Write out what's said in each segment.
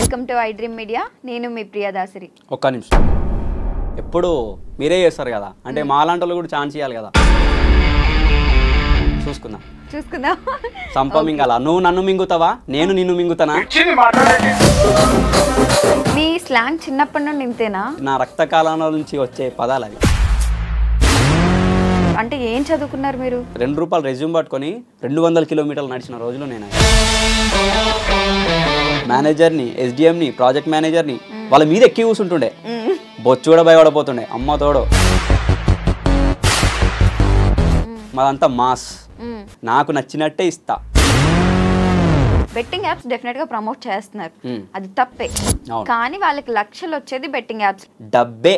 Welcome to I dream media. నేను మీ ప్రియదాసరి. ఒక్క నిమిషం. ఎప్పుడు మీరే చేస్తారు కదా, అంటే మాలాంటి వాళ్ళు కూడా ఛాన్స్ ఇవ్వాలి కదా. చూసుకుందాం సంప మింగాల. నువ్వు నన్ను మింగుతావా, నేను నిన్ను మింగుతానా? మీ స్లాంగ్ చిన్నప్పటి నుండి ఇంతేనా? నా రక్త కాలంలో నుంచి వచ్చే పదాలు అవి. అంటే ఏం చదువుకున్నారు మీరు? ₹2 రెజ్యూమ్ పట్టుకొని 200 కిలోమీటర్లు నడిచిన రోజులు నేను. మేనేజర్ని, ఎస్డిఎంని, ప్రాజెక్ట్ మేనేజర్ని వాళ్ళ మీద ఎక్కి కూర్చుంటుండే. బొచ్చు కూడా భయపడపోతుండే. అమ్మ తోడు మాదంతా మాస్. నాకు నచ్చినట్టే ఇస్తా. బెట్టింగ్ యాప్స్ డెఫినెట్ గా ప్రమోట్ చేస్తున్నారు, అది తప్పే. కానీ వాళ్ళకి లక్షలు వచ్చేది బెట్టింగ్ యాప్స్. డబ్బే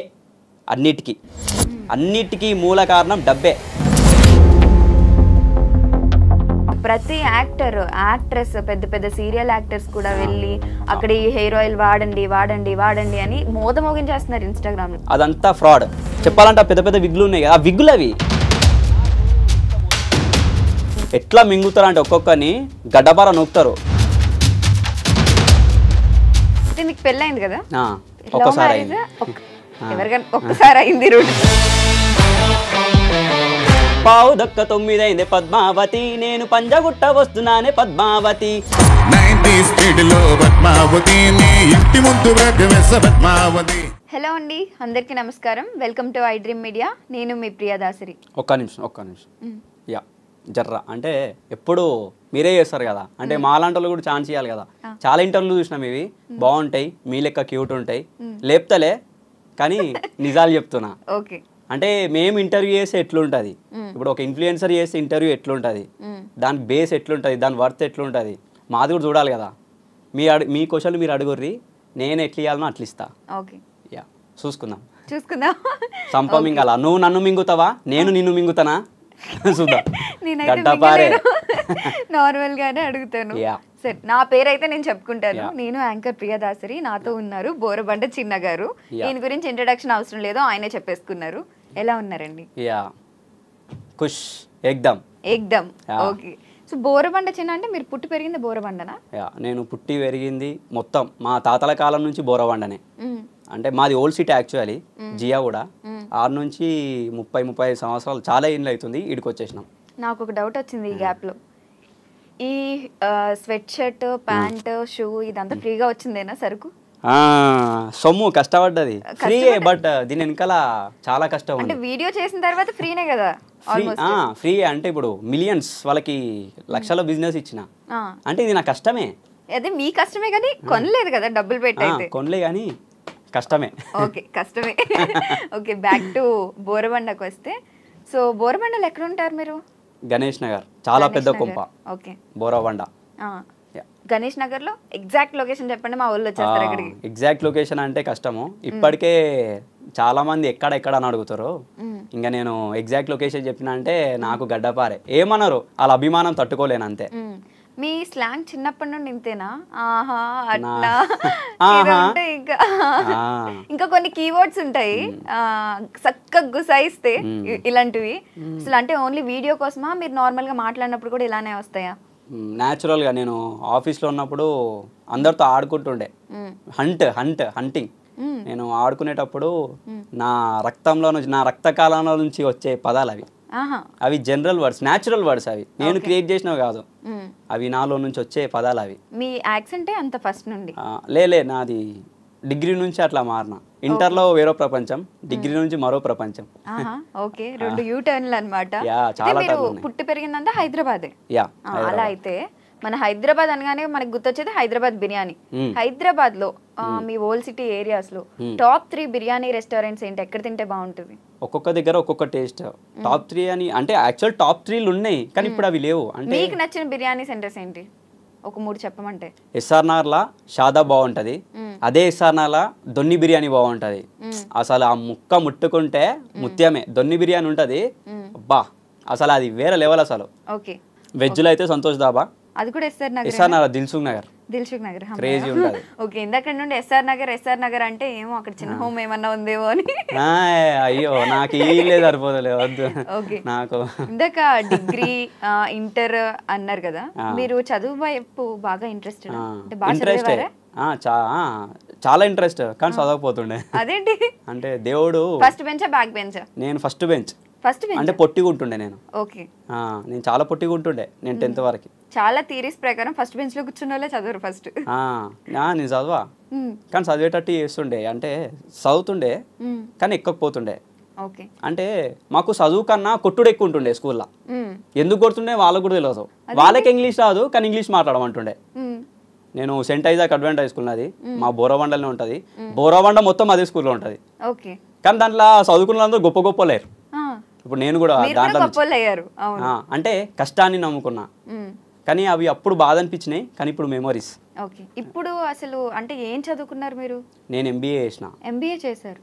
అన్నిటికీ మూల కారణం డబ్బే. ప్రతి యాక్టర్, యాక్ట్రెస్, పెద్ద పెద్ద సీరియల్ యాక్టర్స్ కూడా వెళ్ళి అక్కడ ఈ హెయిర్ ఆయిల్ వాడండి వాడండి వాడండి అని మోగించేస్తున్నారు ఇన్స్టాగ్రామ్ లో. అదంతా ఫ్రాడ్. చెప్పాలంటే పెద్ద పెద్ద విగ్గులు ఉన్నాయి కదా, ఆ విగ్గులు అవి ఎట్లా మింగుతారు అంటే ఒక్కొక్కరిని గడ్డపార నొక్కుతారు. నీకు పెళ్ళైంది కదా, ఒక్కసారి ఎవరికైనా ఒక్కసారి అయింది. పావు దక్క 9 అయింది పద్మావతి, నేను పంజగుట్ట వస్తున్నానే పద్మావతి. హలో అండి, అందరికీ నమస్కారం. Welcome to I dream media. నేను మీ ప్రియదాసరి. ఒక్క నిమిషం. యా జర్రా అంటే ఎప్పుడు మీరే చేస్తారు కదా, అంటే మాలాంటి వాళ్ళు కూడా ఛాన్స్ ఇవ్వాలి కదా. చాలా ఇంటర్వ్యూలు చూసినాం, ఇవి బాగుంటాయి, మీ లెక్క క్యూట్ ఉంటాయి. లేపుతలే కానీ నిజాలు చెప్తున్నా. ఓకే, అంటే మేము ఇంటర్వ్యూ చేస్తే ఎట్లుంటుంది, ఇప్పుడు ఒక ఇన్ఫ్లుయెన్సర్ చేస్తే ఇంటర్వ్యూ ఎట్లుంటుంది, దాని బేస్ ఎట్లుంటుంది, దాని వర్త్ ఎట్లుంటుంది, మాది కూడా చూడాలి కదా. మీ క్వశ్చన్లు మీరు అడుగుర్రి, నేను ఎట్లా ఇవ్వాలనో అట్లా ఇస్తా. ఓకే, యా చూసుకుందాం. సంప మింగాల. నువ్వు నన్ను మింగుతావా, నేను నిన్ను మింగుతానా? చూద్దాం. నార్మల్ గానే అడుగుతాను. సరే, నా పేరైతే నేను చెప్పుకుంటాను. నేను యాంకర్ ప్రియదాసరి. నాతో ఉన్నారు బోరబండ చిన్న గారు. దీని గురించి ఇంట్రడక్షన్ అవసరం లేదు, ఆయనే చెప్పేసుకున్నారు. ఎలా ఉన్నారండి? యా ఖుష్, ఏక్దమ్. ఓకే. సో బోరబండ చిన్న అంటే మీరు పుట్టి పెరిగింది బోరబండనా? యా, నేను పుట్టి పెరిగింది మొత్తం మా తాతల కాలం నుంచి బోరబండనే. అంటే మాది ఓల్డ్ సిటీ యాక్చువల్లీ, జియా కూడా. 6 నుంచి 30-35 సంవత్సరాలు, చాలా ఏళ్ళు అవుతుంది ఇక్కడికి వచ్చేసినాం. నాకు ఒక డౌట్ వచ్చింది ఈ గ్యాప్ లో. ఈ స్వెట్ షర్ట్, ప్యాంట్, షూ ఇదంతా ఫ్రీగా వచ్చిందేనా సరుకు? సొమ్ము కష్టపడ్డది ఫ్రీయే, బట్ దీని వెనకాల చాలా కష్టం. అంటే వీడియో చేసిన తర్వాత ఫ్రీనే కదా? ఫ్రీ అంటే ఇప్పుడు మిలియన్స్ వాళ్ళకి లక్షల బిజినెస్ ఇచ్చిన అంటే ఇది నా కష్టమే. అదే మీ కష్టమే కానీ కొనలేదు కదా, డబ్బులు పెట్టి కొనలే కానీ కష్టమే. ఓకే, కష్టమే. ఓకే, బ్యాక్ టు బోరబండకు వస్తే, సో బోరబండలో ఎక్కడ ఉంటారు మీరు? గణేష్ నగర్, చాలా పెద్ద కొంప. ఓకే, బోరబండ. గణేష్ నగర్ లో ఎగ్జాక్ట్ లొకేషన్ చెప్పండి, మా ఊళ్ళో వచ్చేస్తారు అక్కడికి. ఎగ్జాక్ట్ లొకేషన్ అంటే కష్టము, ఇప్పటికే చాలా మంది ఎక్కడ అని అడుగుతారు. ఇంకా నేను ఎగ్జాక్ట్ లొకేషన్ చెప్పిన అంటే నాకు గడ్డపారే, ఏమన్నారు వాళ్ళ అభిమానం తట్టుకోలేను అంతే. మీ స్లాంగ్ చిన్నప్పటి నుండి ఇంతేనా? ఆహా, అట్లా ఇంకా కొన్ని కీవర్డ్స్ ఉంటాయి చక్కగా గుసాయిస్తే ఇలాంటివి. అసలు అంటే ఓన్లీ వీడియో కోసమా, మీరు నార్మల్ గా మాట్లాడినప్పుడు కూడా ఇలానే వస్తాయా? న్యాచురల్ గా నేను ఆఫీస్ లో ఉన్నప్పుడు అందరితో ఆడుకుంటుండే. హంటింగ్ నేను ఆడుకునేటప్పుడు నా రక్తంలో నుంచి, నా రక్త కాలంలో నుంచి వచ్చే పదాలు అవి. అవి జనరల్ వర్డ్స్, న్యాచురల్ వర్డ్స్. అవి నేను క్రియేట్ చేసినవి కాదు, అవి నాలో నుంచి వచ్చే పదాలు అవి. మీ యాక్సెంటే అంత ఫస్ట్ నుండి? లే, నాది డిగ్రీ నుంచి అట్లా మారిన. ఇంటర్లో వేరో ప్రపంచం, డిగ్రీ నుంచి మరో ప్రపంచం. ఓకే, 2 యూటర్న్లు అన్నమాట. పుట్టి పెరిగిందంతా హైదరాబాదే. అలా అయితే మన హైదరాబాద్ అనగానే మనకు గుర్తొచ్చేది హైదరాబాద్ బిర్యానీ. హైదరాబాద్ లో మీ ఓల్డ్ సిటీ ఏరియాస్ లో టాప్ 3 బిర్యానీ రెస్టారెంట్స్ ఏంటి? ఎక్కడ తింటే బాగుంటుంది? ఒక్కొక్క దగ్గర ఒక్కొక్క టేస్ట్. టాప్ 3 అని అంటే యాక్చువల్ టాప్ 3లు ఉన్నాయి, కానీ ఇప్పుడు అవి లేవు. అంటే మీకు నచ్చిన బిర్యానీ సెంటర్స్ ఏంటి? ఒక 3 చెప్పమంటే. ఎస్ఆర్ నగర్లా షాదా బాగుంటది, అదే ఎస్ఆర్ నగర్లా దొన్ని బిర్యానీ బాగుంటది. అసలు ఆ ముక్క ముట్టుకుంటే ముత్యమే. దొన్ని బిర్యానీ ఉంటది, అబ్బా అసలు అది వేరే లెవెల్ అసలు. ఓకే, వెజ్ లో అయితే సంతోష్ దాబా, అది కూడా SR Nagar. SR Nagar, Dilsukh Nagar. Dilsukh Nagar crazy ఉంటుంది. ఓకే, ఇందాక నుండి ఎస్ఆర్ నగర్ అంటే ఏమో అక్కడ చిన్న హోమ్ ఏమన్నా ఉందేమో అని. అయ్యో నాకు ఇల్లే సరిపోతలే, వద్దు. ఓకే, నాకు ఇందాక డిగ్రీ ఇంటర్ అన్నారు కదా, మీరు చదువు వైపు బాగా ఇంట్రెస్టెడ్ అంటే బాగా చదివేవారా? చాలా ఇంట్రెస్ట్, కానీ చదవకపోతుండే. అదేంటి అంటే దేవుడు. ఫస్ట్ బెంచా బ్యాక్ బెంచా? నేను ఫస్ట్ బెంచ్. ఫస్ట్ బెంచ్ అంటే పొట్టిగా ఉంటుండే నేను. ఓకే, నేను చాలా పొట్టిగా ఉంటుండే నేను 10th వరకు. చాలా థియరీస్ ప్రకారం ఫస్ట్ బెంచ్ లో కూర్చున్న వాళ్ళే చదవరు ఫస్ట్. నేను చదవా, కానీ చదివేటట్టు చేస్తుండే, అంటే చదువుతుండే కానీ ఎక్కకపోతుండే. ఓకే, అంటే మాకు చదువు కన్నా కొట్టుడు ఎక్కువ ఉంటుండే స్కూల్లో. ఎందుకు కొడుతుండే వాళ్ళకు కూడా తెలియదు. వాళ్ళకి ఇంగ్లీష్ రాదు కానీ ఇంగ్లీష్ మాట్లాడమంటుండే. నేను saint Isaac advent high school, అది మా బోరబండలోనే ఉంటుంది. బోరబండ మొత్తం అదే స్కూల్లో ఉంటుంది. ఓకే, కానీ దాంట్లో చదువుకున్న వాళ్ళందరూ గొప్ప గొప్ప లేరు. ఇప్పుడు నేను కూడా దాంట్లో అంటే కష్టాన్ని నమ్ముకున్నా, కానీ అవి అప్పుడు బాధ అనిపించినాయి, కానీ ఇప్పుడు మెమరీస్. ఓకే, ఇప్పుడు అసలు అంటే ఏం చదువుకున్నారు మీరు? నేను ఎంబీఏ చేసిన. ఎంబీఏ చేశారు.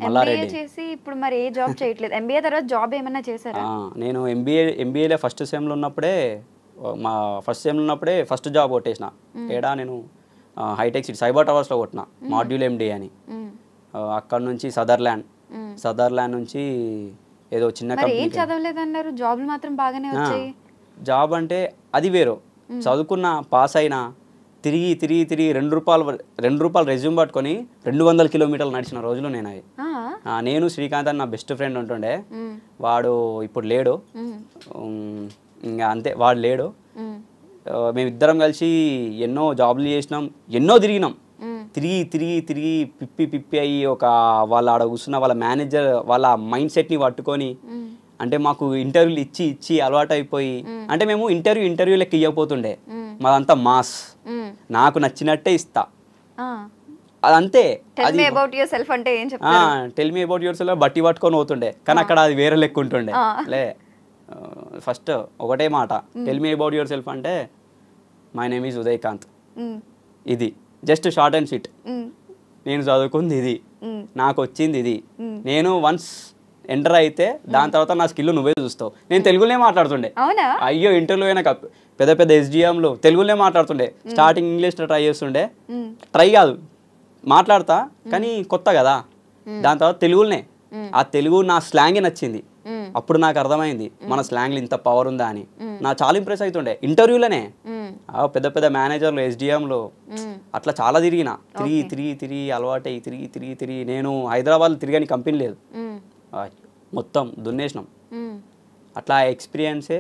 ఎంబీఏ చేసి ఇప్పుడు మరి ఏ జాబ్ చేయట్లేదు? ఎంబీఏ తర్వాత జాబ్ ఏమైనా చేశారా? నేను ఎంబీఏలో ఫస్ట్ సెమ్లో ఉన్నప్పుడే ఫస్ట్ జాబ్ కొట్టేసిన. ఏడా నేను హైటెక్ సిటీ సైబర్ టవర్స్లో కొట్టిన, మాడ్యూల్ ఎండి అని. అక్కడ నుంచి సదర్లాండ్ నుంచి ఏదో చిన్న కంపెనీ. ఏం చదవలేదన్నారు, జాబ్లు మాత్రం బాగానే వచ్చాయి. జాబ్ అంటే అది వేరు, చదువుకున్న పాస్ అయినా తిరిగి 2 రూపాయలు రెజ్యూమ్ పట్టుకొని 200 కిలోమీటర్లు నడిచిన రోజులు నేను. నేను శ్రీకాంత్ అని నా బెస్ట్ ఫ్రెండ్ ఉంటుండే, వాడు ఇప్పుడు లేడు. ఇంకా అంతే, వాడు లేడు. మేమిద్దరం కలిసి ఎన్నో జాబ్లు చేసినాం, ఎన్నో తిరిగినాం. తిరిగి పిప్పి అయ్యి వాళ్ళ ఆడ కూర్చున్న వాళ్ళ మేనేజర్ వాళ్ళ మైండ్ సెట్ని పట్టుకొని, అంటే మాకు ఇంటర్వ్యూలు ఇచ్చి అలవాటు అయిపోయి, అంటే మేము ఇంటర్వ్యూ లెక్క ఇవ్వకపోతుండే, మాదంతా మాస్, నాకు నచ్చినట్టే ఇస్తా, అదంతే. Tell me about your self బట్టి పట్టుకొని పోతుండే, కానీ అక్కడ అది వేరే లెక్క ఉంటుండే. ఫస్ట్ ఒకటే మాట, tell me about your self అంటే మై నేమ్ ఈజ్ ఉదయకాంత్, ఇది జస్ట్ షార్ట్ అండ్ స్వీట్. నేను చదువుకుంది ఇది, నాకు వచ్చింది ఇది. నేను వన్స్ ఎంటర్ అయితే దాని తర్వాత నా స్కిల్ నువ్వే చూస్తావు. నేను తెలుగులోనే మాట్లాడుతుండే. అయ్యో, ఇంటర్వ్యూలో అయినా పెద్ద SGMలో తెలుగులోనే మాట్లాడుతుండే. స్టార్టింగ్ ఇంగ్లీష్ ట్రై చేస్తుండే, ట్రై కాదు మాట్లాడతా, కానీ కొత్త కదా. దాని తర్వాత తెలుగులోనే, ఆ తెలుగు నా స్లాంగే నచ్చింది. అప్పుడు నాకు అర్థమైంది మన స్లాంగ్లో ఇంత పవర్ ఉందా అని. నాకు చాలా ఇంప్రెస్ అవుతుండే ఇంటర్వ్యూలోనే. పెద్ద మేనేజర్లు SDMలో అట్లా చాలా తిరిగి అలవాటై తిరిగి నేను హైదరాబాద్లో తిరిగని కంపెనీ లేదు, మొత్తం దున్నేసినాం. అట్లా ఎక్స్పీరియన్సే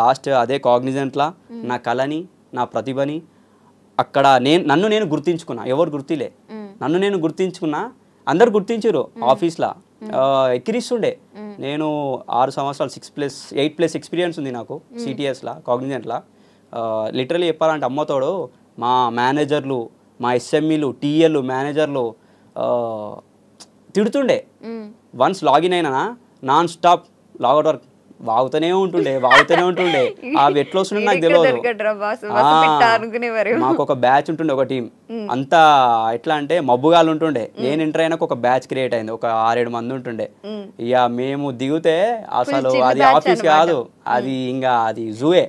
లాస్ట్ అదే కాగ్నిజెంట్లా నా కళని, నా ప్రతిభని అక్కడ నన్ను నేను గుర్తించుకున్నా. ఎవరు గుర్తిలే, నన్ను నేను గుర్తించుకున్నా. అందరు గుర్తించారు ఆఫీస్లో, ఎక్కిరిస్తుండే. నేను 6 సంవత్సరాలు 8+ ఎక్స్పీరియన్స్ ఉంది నాకు CTSలో, కాగ్నిజెంట్లో. లిటరలీ చెప్పాలంటే అమ్మతోడు మా మేనేజర్లు, మా SMEలు, TLలు, మేనేజర్లు తిడుతుండే. వన్స్ లాగిన్ అయినా నాన్ స్టాప్ లాగౌట్ వర్క్ వాగుతూనే ఉంటుండే. అవి ఎట్లా వస్తుండే నాకు తెలియదు. మాకు ఒక బ్యాచ్ ఉంటుండే, ఒక టీం అంతా. ఎట్లా అంటే మబ్బుగాలు ఉంటుండే. నేను ఎంటర్ అయినాక ఒక బ్యాచ్ క్రియేట్ అయింది, ఒక 6-7 మంది ఉంటుండే. ఇక మేము దిగితే అసలు అది ఆఫీస్ కాదు, అది ఇంకా అది జూవే.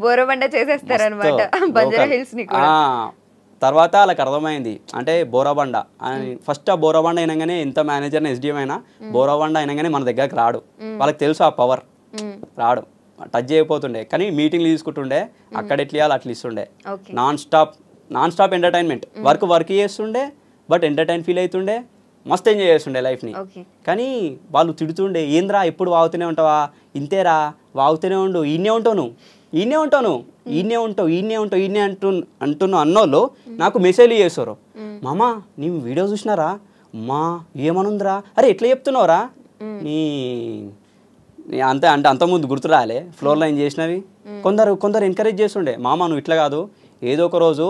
బోరబండ చేసేస్తారన్నమాట. తర్వాత వాళ్ళకి అర్థమైంది, అంటే బోరబండ అని. ఫస్ట్ ఆ బోరబండ అయినాగానే ఎంత మేనేజర్ SDM అయినా బోరబండ అయినాగానే మన దగ్గరకు రాడు. వాళ్ళకి తెలుసు ఆ పవర్, రాడు, టచ్ చేయకపోతుండే. కానీ మీటింగ్లు తీసుకుంటుండే, అక్కడ ఎట్లా ఇవ్వాలి అట్లా ఇస్తుండే. Non stop entertainment. వర్క్ చేస్తుండే, బట్ ఎంటర్టైన్ ఫీల్ అవుతుండే, మస్తు ఎంజాయ్ చేస్తుండే లైఫ్ని. కానీ వాళ్ళు తిడుతుండే, ఏంద్రా ఎప్పుడు వాగుతూనే ఉంటావా, ఇంతేరా వాగుతూనే ఉండు, ఈయనే ఉంటాను అంటున్నా అన్నోళ్ళు నాకు మెసేజ్లు చేస్తారు. మామా నీ వీడియో చూసినారా, మా ఏమనుందిరా, అరే ఎట్లా చెప్తున్నావురా, నీ అంతే అంటే అంతకుముందు గుర్తు రాలే ఫ్లోర్లో ఏం చేసినవి. కొందరు ఎంకరేజ్ చేస్తుండే, మామ నువ్వు ఇట్లా కాదు, ఏదో ఒక రోజు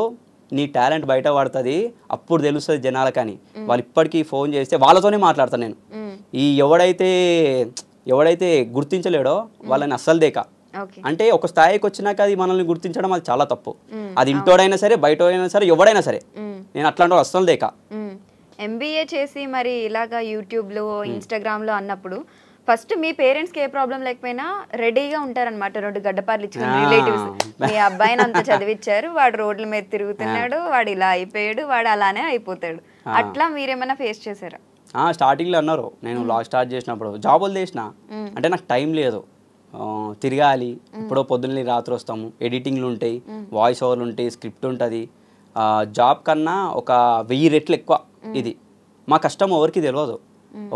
నీ టాలెంట్ బయట పడుతుంది, అప్పుడు తెలుస్తుంది జనాలకని. వాళ్ళు ఇప్పటికీ ఫోన్ చేస్తే వాళ్ళతోనే మాట్లాడతాను నేను. ఈ ఎవడైతే గుర్తించలేడో వాళ్ళని అస్సలు దేక. అంటే ఒక స్థాయికి వచ్చినాక అది మనల్ని గుర్తించడం అది చాలా తప్పు. అది ఇంటోడైనా సరే, బయటైనా సరే, ఎవడైనా సరే. నేను అట్లాంటి అస్సలు దేక. MBA చేసి మరి ఇలాగా యూట్యూబ్లో, ఇన్స్టాగ్రామ్లో అన్నప్పుడు ఫస్ట్ మీ పేరెంట్స్ కి ఏ ప్రాబ్లం లేకపోయినా రెడీగా ఉంటారన్నమాట, 2 గడ్డపార్లు ఇచ్చుకుని రిలేటివ్స్. మీ అబ్బాయిని అంత చదివించారు, వాడు రోడ్ల మీద తిరుగుతున్నాడు, వాడు ఇలా అయిపోయాడు, వాడు అలానే అయిపోతాడు. అట్లా మీరేమైనా ఫేస్ చేశారా? స్టార్టింగ్లో అన్నారు, నేను వ్లాగ్ స్టార్ట్ చేసినప్పుడు జాబులు చేసిన అంటే నాకు టైం లేదు, తిరగాలి, ఎప్పుడో పొద్దున్న రాత్రి వస్తాము, ఎడిటింగ్లు ఉంటాయి, వాయిస్ ఓవర్లు ఉంటాయి, స్క్రిప్ట్ ఉంటుంది. జాబ్ కన్నా ఒక 1000 రెట్లు ఎక్కువ ఇది. మా కష్టం ఎవరికి తెలియదు.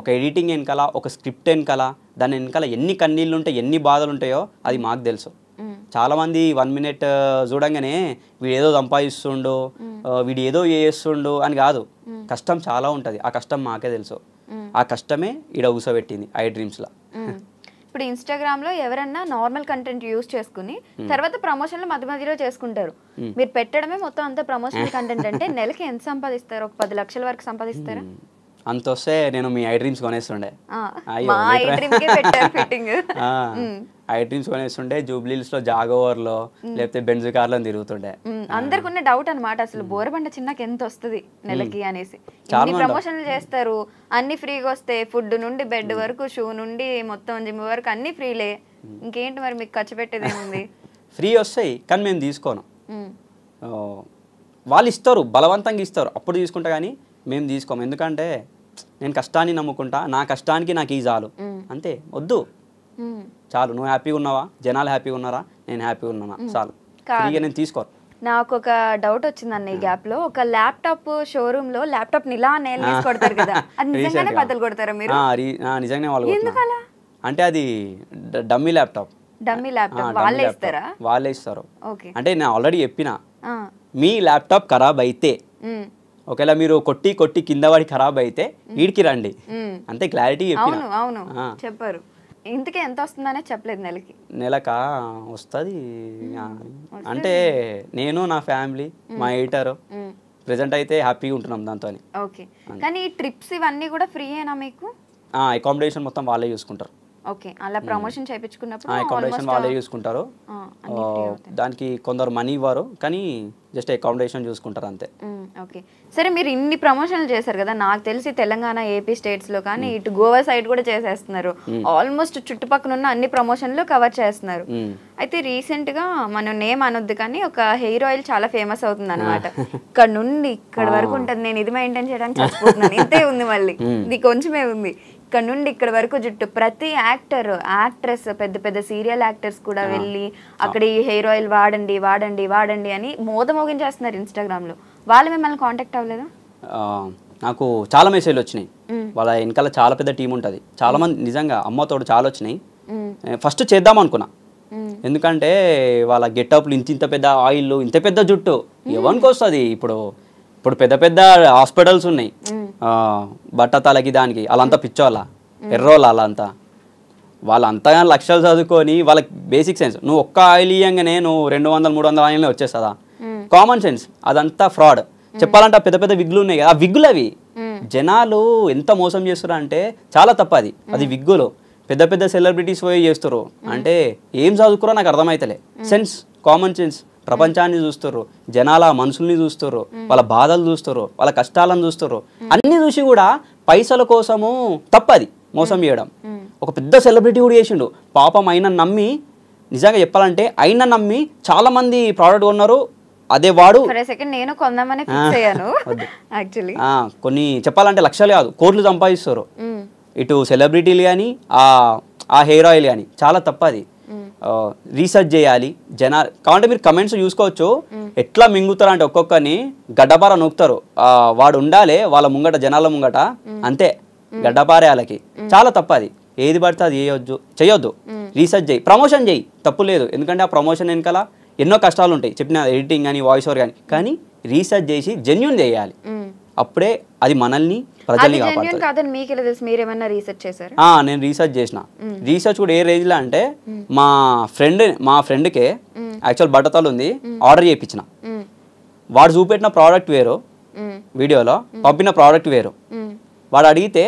ఒక ఎడిటింగ్ వెనకాల, ఒక స్క్రిప్ట్ వెనకాల, దాని వెనకాల ఎన్ని కన్నీళ్ళు ఉంటాయి, ఎన్ని బాధలు ఉంటాయో అది మాకు తెలుసు. చాలామంది 1 మినిట్ చూడంగానే వీడు ఏదో సంపాదిస్తుండు, వీడు ఏదో చేస్తుండు అని కాదు. కష్టం చాలా ఉంటుంది, ఆ కష్టం మాకే తెలుసు. ఆ కష్టమే ఈడ ఊసబెట్టింది ఐ డ్రీమ్స్లో. ఇప్పుడు ఇన్స్టాగ్రామ్లో ఎవరన్నా నార్మల్ కంటెంట్ యూజ్ చేసుకుని తర్వాత ప్రమోషన్లు మధ్య మధ్యలో చేసుకుంటారు. మీరు పెట్టడమే మొత్తం అంతా ప్రమోషనల్ కంటెంట్ అంటే నెలకి ఎంత సంపాదిస్తారు? ఒక 10 లక్షల వరకు సంపాదిస్తారా? అంత వస్తే నేను మీ ఐ డ్రీమ్స్ కొనేస్తుండే. ఐ డ్రీమ్స్ కొనేస్తుండే, జూబ్లీస్లో జాగోవర్లో లేకపోతే బెంజ్ కార్లో తిరుగుతుండే. అందరికి ఉన్న డౌట్ అనమాట, అసలు బోరబండ చిన్నకి ఎంత వస్తుంది నెలకి అనేసి. ఇన్ని ప్రమోషన్లు చేస్తారు, అన్ని ఫ్రీగా వస్తాయి, ఫుడ్ నుండి బెడ్ వరకు, షూ నుండి మొత్తం జిమ్ వరకు అన్ని ఫ్రీలే, ఇంకేంటి మరి మీకు ఖర్చు పెట్టేది ఏముంది? ఫ్రీ వస్తాయి కానీ మేము తీసుకోను. వాళ్ళు ఇస్తారు, బలవంతంగా ఇస్తారు, అప్పుడు తీసుకుంటా కానీ మేము తీసుకోము. ఎందుకంటే నేను కష్టాన్ని నమ్ముకుంటా, నా కష్టానికి నాకు ఈ చాలు, అంతే. వద్దు, చాలు. నువ్వు హ్యాపీగా ఉన్నావా, జనాలు హ్యాపీగా ఉన్నారా, నేను హ్యాపీగా ఉన్నానా, చాలు. ఫ్రీగా నేను తీసుకోను. నాకు ఒక డౌట్ వచ్చింది అన్న ఈ గ్యాప్ లో. ఒక ల్యాప్టాప్ షోరూమ్ లో ల్యాప్టాప్ ఇలా నేల్ కొడతారు కదా, అది నిజంగానే బద్దలు కొడతారా మీరు? నిజంగానే వాళ్ళు, అంటే అది డమ్మీ ల్యాప్టాప్. డమ్మీ ల్యాప్టాప్ వాళ్ళే ఇస్తారా? వాళ్ళే ఇస్తారు. అంటే నేను ఆల్రెడీ చెప్పిన, మీ ల్యాప్టాప్ ఖరాబ్ అయితే, ఒకవేళ మీరు కొట్టి కొట్టి కింద పడి ఖరాబ్ అయితే వీడికి రండి, అంతే. క్లారిటీ చెప్పిన. అవును చెప్పారు. ఇంతకీ ఎంత వస్తుందనే చెప్పలేదు నెలకి? నెలకా వస్తుంది అంటే నేను, నా ఫ్యామిలీ, మా ఎడిటర్ ప్రెజెంట్ అయితే హ్యాపీగా ఉంటున్నాం దాంతో. ఓకే, కానీ ఈ ట్రిప్స్ ఇవన్నీ కూడా ఫ్రీయేనా మీకు? అకామిడేషన్ మొత్తం వాళ్ళే చూసుకుంటారు. ఓకే, అలా ప్రమోషన్ చేయించుకున్నప్పుడు అకామిడేషన్ వాళ్ళే చూసుకుంటారు. దానికి కొందరు మనీ ఇవ్వరు కానీ జస్ట్ అకామిడేషన్ చూసుకుంటారు అంతే. ఓకే, సరే మీరు ఇన్ని ప్రమోషన్లు చేశారు కదా, నాకు తెలిసి తెలంగాణ, ఏపీ స్టేట్స్ లో కానీ ఇటు గోవా సైడ్ కూడా చేసేస్తున్నారు. ఆల్మోస్ట్ చుట్టుపక్కల ఉన్న అన్ని ప్రమోషన్లు కవర్ చేస్తున్నారు. అయితే రీసెంట్ గా మనం నేమ్ అనొద్దు కానీ ఒక హెయిర్ ఆయిల్ చాలా ఫేమస్ అవుతుంది అనమాట. ఇక్కడ నుండి ఇక్కడ వరకు ఉంటుంది, నేను ఇది మెయింటైన్ చేయడానికి చచ్చిపోతున్నాను, ఇంతే ఉంది, మళ్ళీ ఇది కొంచెమే ఉంది. ఇక్కడ నుండి ఇక్కడ వరకు జుట్టు, ప్రతి యాక్టర్, యాక్ట్రెస్, పెద్ద పెద్ద సీరియల్ యాక్టర్స్ కూడా వెళ్ళి అక్కడ ఈ హెయిర్ ఆయిల్ వాడండి వాడండి వాడండి అని మోగించేస్తున్నారు ఇన్స్టాగ్రామ్ లో. వాళ్ళు మిమ్మల్ని కాంటాక్ట్ అవ్వలేదా? నాకు చాలా మెసేజ్లు వచ్చినాయి. వాళ్ళ వెనకాల చాలా పెద్ద టీం ఉంటుంది, చాలా మంది, నిజంగా అమ్మతోడు చాలా వచ్చినాయి. ఫస్ట్ చేద్దాం అనుకున్నా, ఎందుకంటే వాళ్ళ గెటప్లు, ఇంత పెద్ద ఆయిల్, ఇంత పెద్ద జుట్టు ఎవరికి వస్తుంది? ఇప్పుడు పెద్ద పెద్ద హాస్పిటల్స్ ఉన్నాయి, బట్టతలకి దానికి, వాళ్ళంతా పిచ్చోళ్ళ, ఎర్రోళ్ళ, వాళ్ళంతా లక్షలు చదువుకొని వాళ్ళకి బేసిక్ సెన్స్. నువ్వు ఒక్క ఆయిల్ ఇయ్యంగానే నువ్వు 200-300 ఆయిల్నే వచ్చేస్తుందా? కామన్ సెన్స్, అదంతా ఫ్రాడ్. చెప్పాలంటే పెద్ద పెద్ద విగ్గులు ఉన్నాయి కదా, ఆ విగ్గులు అవి. జనాలు ఎంత మోసం చేస్తారు అంటే చాలా తప్పు అది విగ్గులు. పెద్ద పెద్ద సెలబ్రిటీస్ పోయి చేస్తారు అంటే ఏం చదువుకురో నాకు అర్థమైతలే. Sense, common sense. ప్రపంచాన్ని చూస్తారు, జనాల మనసుల్ని చూస్తారు, వాళ్ళ బాధలు చూస్తారు, వాళ్ళ కష్టాలను చూస్తారు. అన్ని చూసి కూడా పైసల కోసము తప్పది మోసం చేయడం. ఒక పెద్ద సెలబ్రిటీ కూడా చేసిండు పాపం. ఆయన నమ్మి, నిజంగా చెప్పాలంటే ఆయన నమ్మి చాలా మంది ప్రోడక్ట్ కొన్నారు. అదే వాడు నేను కొందామని ఫిక్స్ అయ్యాను. కొన్ని చెప్పాలంటే లక్షలు కాదు కోట్లు సంపాదిస్తారు ఇటు సెలబ్రిటీలు కానీ ఆ హెయిర్ ఆయిల్ కానీ. చాలా తప్పది. రీసెర్చ్ చేయాలి. జనాలు కావాలంటే మీరు కమెంట్స్ చూసుకోవచ్చు, ఎట్లా మింగుతారు అంటే ఒక్కొక్కరిని గడ్డపార నొక్కుతారు. వాడు ఉండాలి వాళ్ళ ముంగట, జనాల ముంగట, అంతే గడ్డపారే వాళ్ళకి. చాలా తప్పది. ఏది పడితే అది చేయొద్దు. రీసెర్చ్ చేయి, ప్రమోషన్ చేయి, తప్పు లేదు. ఎందుకంటే ఆ ప్రమోషన్ వెనకాల ఎన్నో కష్టాలు ఉంటాయి, చెప్పిన ఎడిటింగ్ కానీ వాయిస్ ఓవర్ కానీ. కానీ రీసెర్చ్ చేసి జెన్యూన్ చేయాలి, అప్పుడే అది మనల్ని ప్రజల్ని కాపాడుతుంది. నేను రీసెర్చ్ చేసిన. రీసెర్చ్ కూడా ఏ రేంజ్లో అంటే మా ఫ్రెండ్కే యాక్చువల్ బట్టతలు ఉంది, ఆర్డర్ చేయించిన. వాడు చూపెట్టిన ప్రోడక్ట్ వేరు, వీడియోలో పంపిన ప్రోడక్ట్ వేరు. వాడు అడిగితే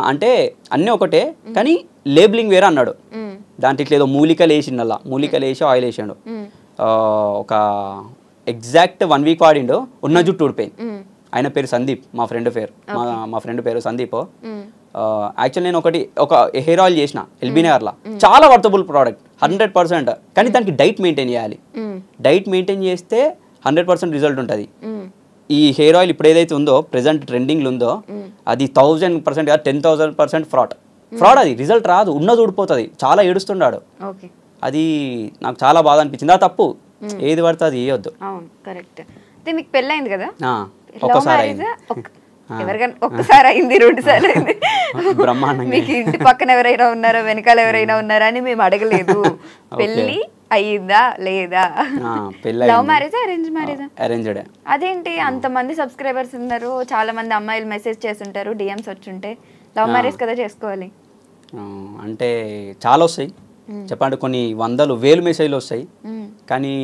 అంటే అన్నీ ఒకటే కానీ లేబులింగ్ వేరే అన్నాడు. దాంట్లో ఇట్లా ఏదో మూలికలు వేసిండు, మూలికలు వేసి ఆయిల్ వేసాడు. ఒక ఎగ్జాక్ట్ 1 వీక్ వాడిండు, ఉన్న జుట్టు ఊడిపోయింది. ఆయన పేరు సందీప్, మా ఫ్రెండ్ పేరు సందీప్. యాక్చువల్ నేను ఒక హెయిర్ ఆయిల్ చేసిన ఎల్బీ నగర్లో, చాలా వర్తబుల్ ప్రోడక్ట్ 100%. కానీ దానికి డైట్ మెయింటైన్ చేయాలి. డైట్ మెయింటైన్ చేస్తే 100% రిజల్ట్ ఉంటుంది. ఈ హెయిర్ ఆయిల్ ఇప్పుడు ఏదైతే ఉందో ప్రెసెంట్ ట్రెండింగ్లో ఉందో అది 1000% కాదు 10,000% ఫ్రాడ్. అది రిజల్ట్ రాదు, ఉన్నది ఊడిపోతుంది. చాలా ఏడుస్తున్నాడు. అది నాకు చాలా బాధ అనిపించింది. ఆ తప్పు ఏది పడితే అది వేయొద్దు. కరెక్ట్. మీకు పెళ్ళైంది కదా? ఒక్కసారి అయింది. ఎవరికైనా ఒక్కసారి అయింది, 2 సార్లు అయింది. బ్రహ్మాండంగా. మీకు ఇంటి పక్కన ఎవరైనా ఉన్నారా, వెనకాల ఎవరైనా ఉన్నారా అని మేము అడగలేదు. పెళ్ళి అయ్యిందా లేదా? లవ్ మ్యారేజా అరేంజ్ మ్యారేజా? అరేంజ్డ్. అదేంటి అంతమంది సబ్స్క్రైబర్స్ ఉన్నారు, చాలా మంది అమ్మాయిలు మెసేజ్ చేస్తుంటారు, డిఎమ్స్ వచ్చుంటే లవ్ మ్యారేజ్ కదా చేసుకోవాలి అంటే? చాలా వస్తాయి చెప్పండి, కొన్ని 100,000 మెసేజ్లు వస్తాయి. కానీ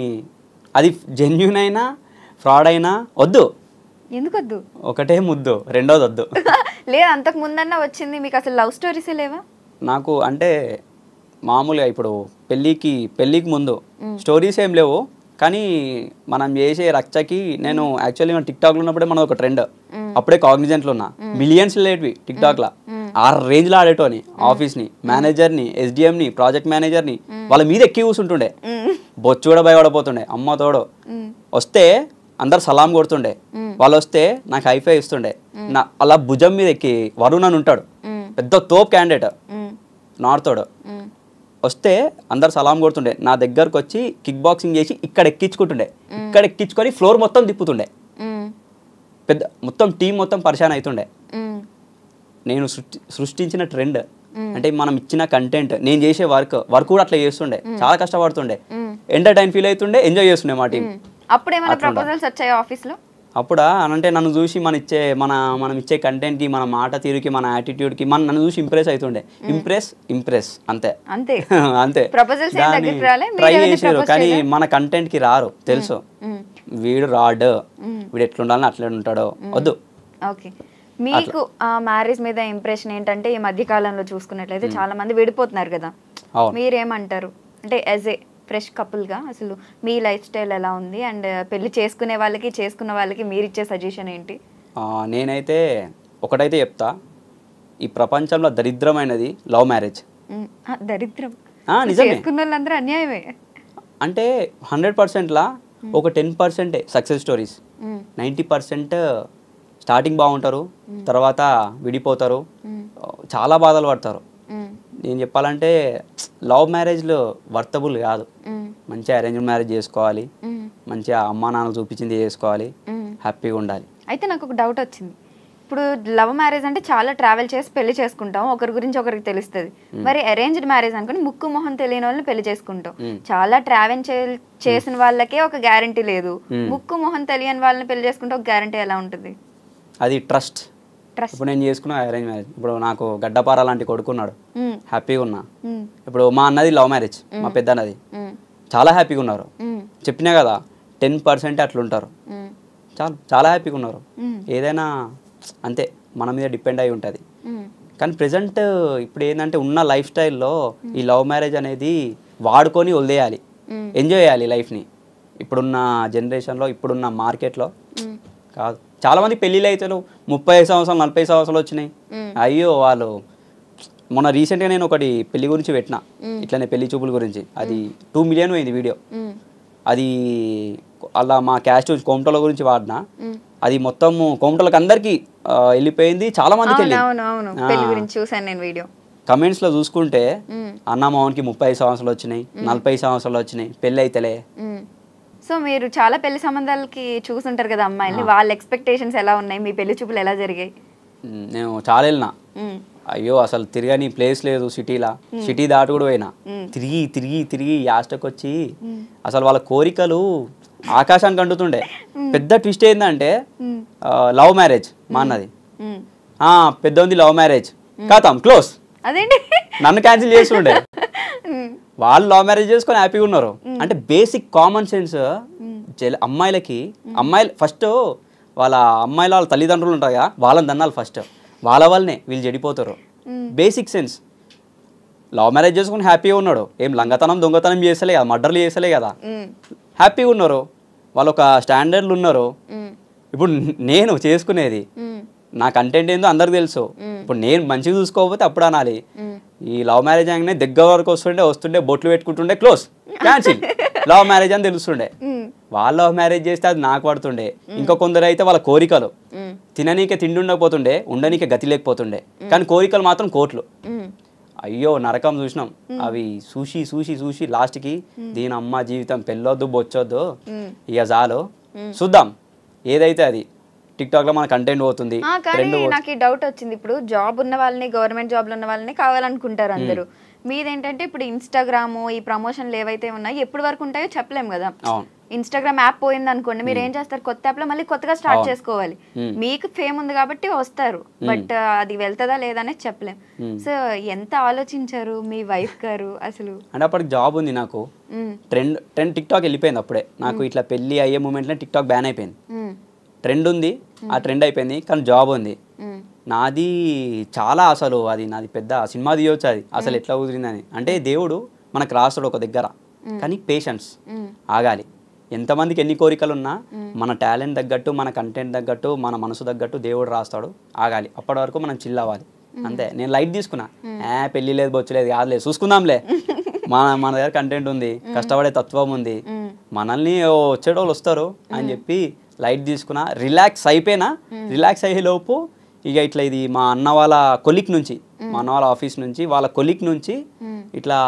అది జెన్యూన్ అయినా ఫ్రాడ్ అయినా వద్దు. ఎందుకు వద్దు? ఒకటే ముద్దు, రెండోది వద్దు. లేదు, అంతకు ముందన్నా వచ్చింది మీకు. అసలు లవ్ స్టోరీసే లేవా? నాకు అంటే మామూలుగా ఇప్పుడు పెళ్ళికి ముందు స్టోరీస్ ఏం లేవు. కానీ మనం చేసే రచ్చకి నేను యాక్చువల్లీ మన టిక్టాక్లో ఉన్నప్పుడే మనం ఒక ట్రెండ్, అప్పుడే కాగ్నిజెంట్లో ఉన్నా, మిలియన్స్ లేటివి టిక్టాక్లో. 6 రేంజ్లో ఆడేటోని, ఆఫీస్ని, మేనేజర్ని, ఎస్డిఎంని, ప్రాజెక్ట్ మేనేజర్ని వాళ్ళ మీద ఎక్కి కూర్చుంటుండే. బొచ్చు కూడా భయపడపోతుండే. అమ్మ తోడు వస్తే అందరు సలాం కొడుతుండే, వాళ్ళు వస్తే నాకు హైఫై ఇస్తుండే. అలా భుజం మీద ఎక్కి వరుణ్ అని ఉంటాడు, పెద్ద తోప్ క్యాండిడేట్, నార్తోడు. వస్తే అందరు సలాం కొడుతుండే. నా దగ్గరకు వచ్చి కిక్ బాక్సింగ్ చేసి ఇక్కడ ఎక్కించుకొని ఫ్లోర్ మొత్తం తిప్పుతుండే. పెద్ద మొత్తం టీం మొత్తం పరిశాన్ అవుతుండే. నేను సృష్టించిన ట్రెండ్ అంటే మనం ఇచ్చిన కంటెంట్, నేను చేసే వర్క్ కూడా అట్లా చేస్తుండే. చాలా కష్టపడుతుండే, ఎంటర్టైన్ ఫీల్ అవుతుండే, ఎంజాయ్ చేస్తుండే మా టీం. అప్పుడా అంటే నన్ను చూసి మనం ఇచ్చే కంటెంట్కి, మన మాట తీరుకి, మన యాటిట్యూడ్కి నన్ను చూసి ఇంప్రెస్ అవుతుండే. ఇంప్రెస్ అంతే. ట్రై చేసారు కానీ మన కంటెంట్కి రారు. తెలుసు వీడు రాడు, వీడు ఎట్లుండాలని అట్లా ఉంటాడో వద్దు. మీకు మ్యారేజ్ మీద ఇంప్రెషన్ ఏంటంటే, ఈ మధ్య కాలంలో చూసుకున్నట్లయితే చాలా మంది విడిపోతున్నారు కదా, మీరేమంటారు? అంటే యాజ్ ఏ ఫ్రెష్ కపుల్గా అసలు మీ లైఫ్ స్టైల్ ఎలా ఉంది? అండ్ పెళ్లి చేసుకున్న వాళ్ళకి మీరు ఇచ్చే సజెషన్ ఏంటి? నేనైతే ఒకటైతే చెప్తా, ఈ ప్రపంచంలో దరిద్రమైనది లవ్ మ్యారేజ్. దరిద్రం నిజమే. చేసుకున్న వాళ్ళందరూ అన్యాయమే. అంటే 100%లా ఒక 10% సక్సెస్ స్టోరీస్, 90% స్టార్టింగ్ బాగుంటారు, తర్వాత విడిపోతారు, చాలా బాధలు పడతారు. నేను చెప్పాలంటే లవ్ మ్యారేజ్లో వర్తబుల్ కాదు. మంచిగా అరేంజ్ మ్యారేజ్ చేసుకోవాలి, మంచిగా అమ్మా నాన్న చూపించింది చేసుకోవాలి, హ్యాపీగా ఉండాలి. అయితే నాకు ఒక డౌట్ వచ్చింది. ఇప్పుడు లవ్ మ్యారేజ్ అంటే చాలా ట్రావెల్ చేసి పెళ్లి చేసుకుంటాం, ఒకరి గురించి ఒకరికి తెలుస్తుంది. మరి అరేంజ్డ్ మ్యారేజ్ అనుకుని ముక్కు మొహం తెలియని వాళ్ళని పెళ్లి చేసుకుంటాం. చాలా ట్రావెల్ చేసిన వాళ్ళకే ఒక గ్యారంటీ లేదు, ముక్కు మొహం తెలియని వాళ్ళని పెళ్లి చేసుకుంటే ఒక గ్యారంటీ ఎలా ఉంటుంది? అది ట్రస్ట్. ఇప్పుడు నేను చేసుకున్నా అరేంజ్ మ్యారేజ్. ఇప్పుడు నాకు గడ్డపార లాంటి కొడుకున్నాడు, హ్యాపీగా ఉన్నా. ఇప్పుడు మా అన్నది లవ్ మ్యారేజ్, మా పెద్ద అన్నది, చాలా హ్యాపీగా ఉన్నారు. చెప్పినా కదా 10% అట్లుంటారు, చాలా హ్యాపీగా ఉన్నారు. ఏదైనా అంతే మన మీద డిపెండ్ అయి ఉంటుంది. కానీ ప్రెజెంట్ ఇప్పుడు ఏంటంటే ఉన్న లైఫ్ స్టైల్లో ఈ లవ్ మ్యారేజ్ అనేది వాడుకొని వదిలేయాలి, ఎంజాయ్ చేయాలి లైఫ్ని. ఇప్పుడున్న జనరేషన్లో, ఇప్పుడున్న మార్కెట్లో కాదు. చాలా మంది పెళ్ళిళ్ళు అయితే 30 సంవత్సరాలు 40 సంవత్సరాలు వచ్చినాయి. అయ్యో వాళ్ళు మొన్న రీసెంట్గా నేను ఒకటి పెళ్లి గురించి పెట్టిన, ఇట్లనే పెళ్లి చూపుల గురించి. అది 2 మిలియన్ అయింది వీడియో. అది అలా మా క్యాస్ట్ కోమటోల గురించి వాడిన, అది మొత్తం కోమటోళ్ళకి అందరికి వెళ్ళిపోయింది. చాలా మందికి కమెంట్స్ లో చూసుకుంటే అన్న మామకి 30 సంవత్సరాలు వచ్చినాయి, 40 సంవత్సరాలు వచ్చినాయి, పెళ్ళి అయితేలే. సో మీరు చాలా పెళ్లి సంబంధాలకి చూసుంటారు కదా అమ్మాయిల్ని, వాళ్ళ ఎక్స్పెక్టేషన్స్ ఎలా ఉన్నాయి? మీ పెళ్లి చూపులు ఎలా జరిగాయి? నేను చాలా వెళ్ళినా, అయ్యో అసలు తిరగని ప్లేస్ లేదు సిటీలా. సిటీ దాటి కూడా పోయినా, తిరిగి తిరిగి తిరిగి యాస్టకు వచ్చి అసలు వాళ్ళ కోరికలు ఆకాశానికి అంటుతుండే. పెద్ద ట్విస్ట్ ఏంటంటే లవ్ మ్యారేజ్ మా అన్నది, పెద్ద ఉంది లవ్ మ్యారేజ్, కాతాం క్లోజ్. నన్ను క్యాన్సిల్ చేస్తుండే. వాళ్ళు లవ్ మ్యారేజ్ చేసుకొని హ్యాపీగా ఉన్నారు. అంటే బేసిక్ కామన్ సెన్స్ అమ్మాయిలకి, అమ్మాయిలు ఫస్ట్ వాళ్ళ తల్లిదండ్రులు ఉంటారు కదా, వాళ్ళని దన్నాలి ఫస్ట్. వాళ్ళ వల్లనే వీళ్ళు చెడిపోతారు. Basic sense. లవ్ మ్యారేజ్ చేసుకుని హ్యాపీగా ఉన్నాడు, ఏం లంగతనం దొంగతనం చేసలే కదా, మర్డర్లు చేసలే కదా, హ్యాపీగా ఉన్నారు. వాళ్ళు ఒక స్టాండర్డ్లు ఉన్నారు. ఇప్పుడు నేను చేసుకునేది నా కంటెంట్ ఏందో అందరికి తెలుసు. ఇప్పుడు నేను మంచిగా చూసుకోకపోతే అప్పుడు అనాలి. ఈ లవ్ మ్యారేజ్ అనగానే దగ్గర వరకు వస్తుండే బొట్లు పెట్టుకుంటుండే క్లోజ్ క్యాన్సిల్ లవ్ మ్యారేజ్ అని తెలుస్తుండే. వాళ్ళు లవ్ మ్యారేజ్ చేస్తే అది నాకు పడుతుండే. ఇంకా కొందరు అయితే వాళ్ళ కోరికలు తిననీకే తిండి ఉండకపోతుండే, ఉండనీకే గతి లేకపోతుండే, కానీ కోరికలు మాత్రం కోట్లు. అయ్యో నరకం చూసినాం. అవి చూసి చూసి చూసి లాస్ట్కి దీని అమ్మ జీవితం పెళ్ళొద్దు బొచ్చొద్దు ఇక చాలు చూద్దాం ఏదైతే అది. టిక్ టాక్ లో మన కంటెంట్ పోతుంది. కానీ నాకు ఈ డౌట్ వచ్చింది, ఇప్పుడు జాబ్ ఉన్న వాళ్ళని, గవర్నమెంట్ జాబ్లు ఉన్న వాళ్ళని కావాలనుకుంటారు అందరూ. మీదేంటంటే ఇప్పుడు ఇన్స్టాగ్రామ్ ఈ ప్రమోషన్లు ఏవైతే ఉన్నాయో ఎప్పటి వరకు ఉంటాయో చెప్పలేము కదా. ఇన్స్టాగ్రామ్ యాప్ పోయింది అనుకోండి, మీరు ఏం చేస్తారు, కొత్త యాప్ లో మళ్ళీ కొత్తగా స్టార్ట్ చేసుకోవాలి. మీకు ఫేమ్ ఉంది కాబట్టి వస్తారు, బట్ అది వెళ్తుందా లేదా అనేది చెప్పలేం. సో ఎంత ఆలోచించారు మీ వైఫ్ గారు అసలు? అంటే అప్పటికి జాబ్ ఉంది నాకు, ట్రెండ్ టిక్ టాక్ వెళ్ళిపోయింది అప్పుడే. నాకు ఇట్లా పెళ్లి అయ్యే మూమెంట్ లో టిక్ టాక్ బ్యాన్ అయిపోయింది. ట్రెండ్ ఉంది, ఆ ట్రెండ్ అయిపోయింది, కానీ జాబ్ ఉంది. నాది చాలా అసలు అది నాది పెద్ద సినిమా తీయవచ్చు అది అసలు ఎట్లా కుదిరిందని. అంటే దేవుడు మనకు రాస్తాడు ఒక దగ్గర, కానీ పేషెన్స్ ఆగాలి. ఎంతమందికి ఎన్ని కోరికలు ఉన్నా మన టాలెంట్ తగ్గట్టు, మన కంటెంట్ తగ్గట్టు, మన మనసు తగ్గట్టు దేవుడు రాస్తాడు, ఆగాలి. అప్పటి వరకు మనం చిల్ అవ్వాలి అంతే. నేను లైట్ తీసుకున్నా, పెళ్లి లేదు బొచ్చలేదు కాదులేదు చూసుకుందాంలే, మన దగ్గర కంటెంట్ ఉంది, కష్టపడే తత్వం ఉంది, మనల్ని వచ్చేటోళ్ళు వస్తారు అని చెప్పి లైట్ తీసుకున్నా. రిలాక్స్ అయిపోయినా, రిలాక్స్ అయ్యే లోపు ఇక ఇట్లా ఇది మా అన్న వాళ్ళ కొలిక్ నుంచి, మా అన్న వాళ్ళ ఆఫీస్ నుంచి వాళ్ళ కొలిక్ నుంచి ఇట్లా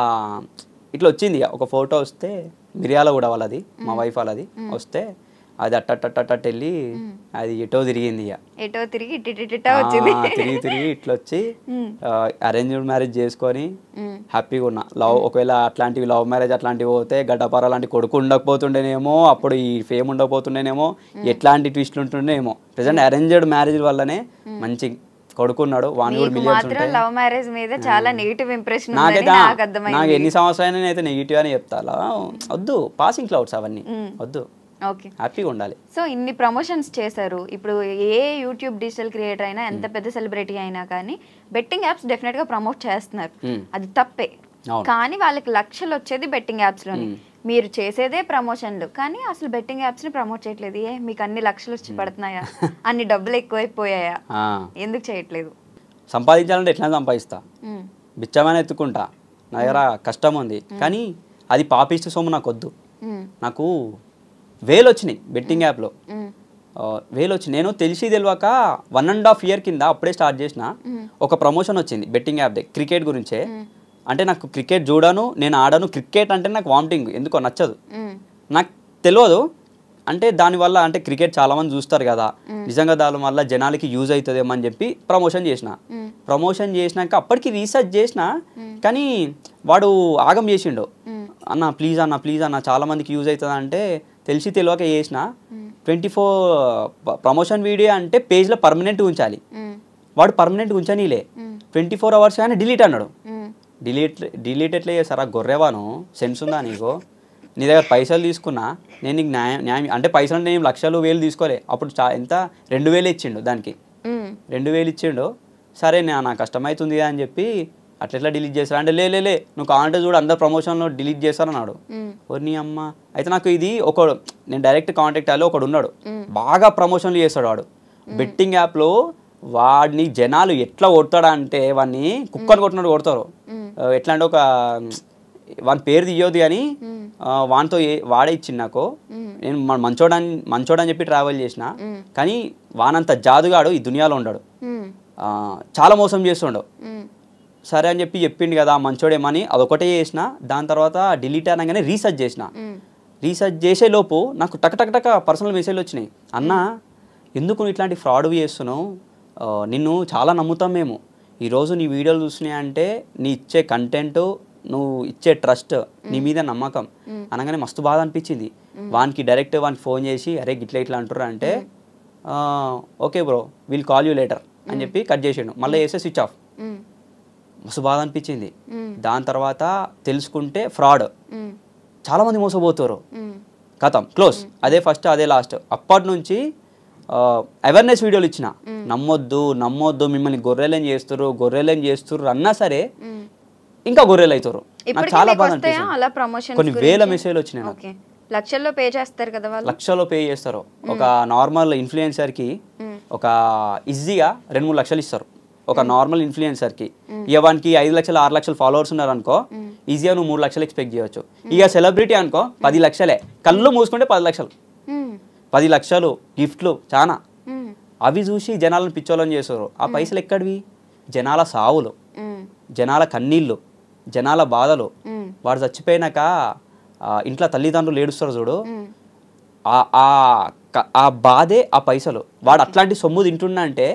వచ్చింది ఒక ఫోటో వస్తే, మిరియాల కూడా వాళ్ళది, మా వైఫ్ వాళ్ళది వస్తే అది అట్టట్టట్టు వెళ్ళి అది ఎటో తిరిగింది. ఇక తిరిగి తిరిగి ఇట్లా వచ్చి అరేంజ్డ్ మ్యారేజ్ చేసుకొని హ్యాపీగా ఉన్నా. ఒకవేళ అట్లాంటివి లవ్ మ్యారేజ్ అట్లాంటివి పోతే గడ్డపార లాంటి కొడుకు ఉండకపోతుండేనేమో, అప్పుడు ఈ ఫేమ్ ఉండకపోతుండేనేమో, ఎట్లాంటి ట్విస్ట్లు ఉంటుండేమో. ప్రెసెంట్ అరేంజ్డ్ మ్యారేజ్ వల్లనే మంచి కొడుకున్నాడు. నాకు ఎన్ని సంవత్సరాలు అయితే నెగిటివ్ అని చెప్తా, వద్దు పాసింగ్ క్లౌడ్స్ అవన్నీ వద్దు, హ్యాపీగా ఉండాలి. సో ఇన్ని ప్రమోషన్స్ చేశారు. ఇప్పుడు ఏ యూట్యూబ్ డిజిటల్ క్రియేటర్ అయినా, ఎంత పెద్ద సెలబ్రిటీ అయినా కానీ బెట్టింగ్ యాప్స్ డెఫినెట్ గా ప్రమోట్ చేస్తున్నారు, అది తప్పే. కానీ వాళ్ళకి లక్షలు వచ్చేది బెట్టింగ్ యాప్స్ లోని. మీరు చేసేదే ప్రమోషన్లు, కానీ అసలు బెట్టింగ్ యాప్స్ ని ప్రమోట్ చేయట్లేదు. మీకు అన్ని లక్షలు వచ్చి పడుతున్నాయా, అన్ని డబ్బులు ఎక్కువైపోయాయా, ఎందుకు చేయట్లేదు? సంపాదించాలంటే ఎట్లా సంపాదిస్తా, బిచ్చమని ఎత్తుకుంటా, నా దగ్గర కష్టం ఉంది, కానీ అది పాపిస్తూ సొమ్ము నాకు వద్దు. నాకు వేలు వచ్చినాయి బెట్టింగ్ యాప్లో, వేలు వచ్చి నేను తెలిసి తెలియక 1.5 year కింద అప్పుడే స్టార్ట్ చేసిన ఒక ప్రమోషన్ వచ్చింది బెట్టింగ్ యాప్, క్రికెట్ గురించే. అంటే నాకు క్రికెట్ చూడను, నేను ఆడను, క్రికెట్ అంటే నాకు వామిటింగ్, ఎందుకో నచ్చదు, నాకు తెలియదు. అంటే దానివల్ల అంటే క్రికెట్ చాలామంది చూస్తారు కదా, నిజంగా దాని వల్ల జనాలకి యూజ్ అవుతుందేమో అని చెప్పి ప్రమోషన్ చేసినాక అప్పటికి రీసెర్చ్ చేసిన, కానీ వాడు ఆగం చేసిండు. అన్న ప్లీజ్ అన్న చాలామందికి యూజ్ అవుతుంది అంటే తెలిసి తెలియక చేసిన. 24 ప్రమోషన్ వీడియో అంటే పేజ్లో పర్మనెంట్ ఉంచాలి, వాడు పర్మనెంట్ ఉంచనీలే, 24 hours కానీ డిలీట్ అన్నాడు. డిలీట్ ఎట్లా చేస్తారా గొర్రెవాను, సెన్స్ ఉందా నీకు? నీ దగ్గర పైసలు తీసుకున్నా, నేను నీకు న్యాయం అంటే పైసలు నేను లక్షలు వేలు తీసుకోలే, అప్పుడు ఎంత 2,000 ఇచ్చిండు, దానికి 2,000 ఇచ్చిండు. సరే నాకు కష్టమవుతుంది అని చెప్పి అట్లా డిలీట్ చేస్తారా అంటే లే నువ్వు కావాలంటే చూడు అందరు ప్రమోషన్లో డిలీట్ చేస్తారన్నాడు. నీ అమ్మ అయితే నాకు ఇది నేను డైరెక్ట్ కాంటాక్ట్ అయ్యి ఒకడు ఉన్నాడు, బాగా ప్రమోషన్లు చేస్తాడు వాడు బెట్టింగ్ యాప్లో. వాడిని జనాలు ఎట్లా కొడతాడా అంటే వాడిని కుక్కని కొట్టినట్టు కొడతారు. ఎట్లా అంటే వాని పేరు తీయొద్దు కానీ వానితో వాడే ఇచ్చింది నాకు. నేను మంచోడని చెప్పి ట్రావెల్ చేసిన, కానీ వానంత జాదుగాడు ఈ దునియాలో ఉన్నాడు, చాలా మోసం చేస్తుండవు. సరే అని చెప్పి చెప్పిండు కదా మంచోడేమని అదొకటే చేసిన. దాని తర్వాత డిలీట్ అనగానే రీసెర్చ్ చేసే లోపు నాకు టక పర్సనల్ మెసేజ్లు వచ్చినాయి, అన్న ఎందుకు నువ్వు ఇట్లాంటి ఫ్రాడ్ చేస్తున్నావు, నిన్ను చాలా నమ్ముతాం మేము, ఈరోజు నీ వీడియోలు చూసినాయంటే నీ ఇచ్చే కంటెంట్, నువ్వు ఇచ్చే ట్రస్ట్, నీ మీద నమ్మకం అనగానే మస్తు బాధ అనిపించింది. వానికి డైరెక్ట్ వానికి ఫోన్ చేసి అరే ఇట్లా అంటారు అంటే okay bro will call you later అని చెప్పి కట్ చేసిండు. మళ్ళీ వేస్తే స్విచ్ ఆఫ్. మస్తు బాధ అనిపించింది. దాని తర్వాత తెలుసుకుంటే ఫ్రాడ్, చాలా మంది మోసపోతారు, కథం క్లోజ్, అదే ఫస్ట్ అదే లాస్ట్. అప్పటి నుంచి అవేర్నెస్ వీడియోలు ఇచ్చిన, నమ్మొద్దు మిమ్మల్ని గొర్రెలేం చేస్తుర్రు అన్నా సరే ఇంకా గొర్రెలు అవుతారు. నాకు చాలా బాధ అనిపిస్తుంది. కొన్ని వేల మెసేజ్లు వచ్చినాయి. లక్షల్లో పే చేస్తారు కదా వాళ్ళు, లక్షల్లో పే చేస్తారు. ఒక నార్మల్ ఇన్ఫ్లుయెన్సర్కి ఒక ఈజీగా 2-3 లక్షలు ఇస్తారు ఒక నార్మల్ ఇన్ఫ్లుయెన్సర్కి. ఇక వానికి 5 లక్షలు 6 లక్షలు ఫాలోవర్స్ ఉన్నారనుకో ఈజీగా నువ్వు 3 లక్షలు ఎక్స్పెక్ట్ చేయవచ్చు. ఇక సెలబ్రిటీ అనుకో 10 లక్షలే, కళ్ళు మూసుకుంటే 10 లక్షలు, 10 లక్షలు గిఫ్ట్లు చాలా. అవి చూసి జనాలను పిచ్చోళ్ళని చేస్తారు. ఆ పైసలు ఎక్కడివి? జనాల సావులు, జనాల కన్నీళ్ళు, జనాల బాధలు. వాడు చచ్చిపోయినాక ఇంట్లో తల్లిదండ్రులు ఏడుస్తారు చూడు, ఆ బాధే ఆ పైసలు. వాడు అట్లాంటి సొమ్ము తింటున్నా అంటే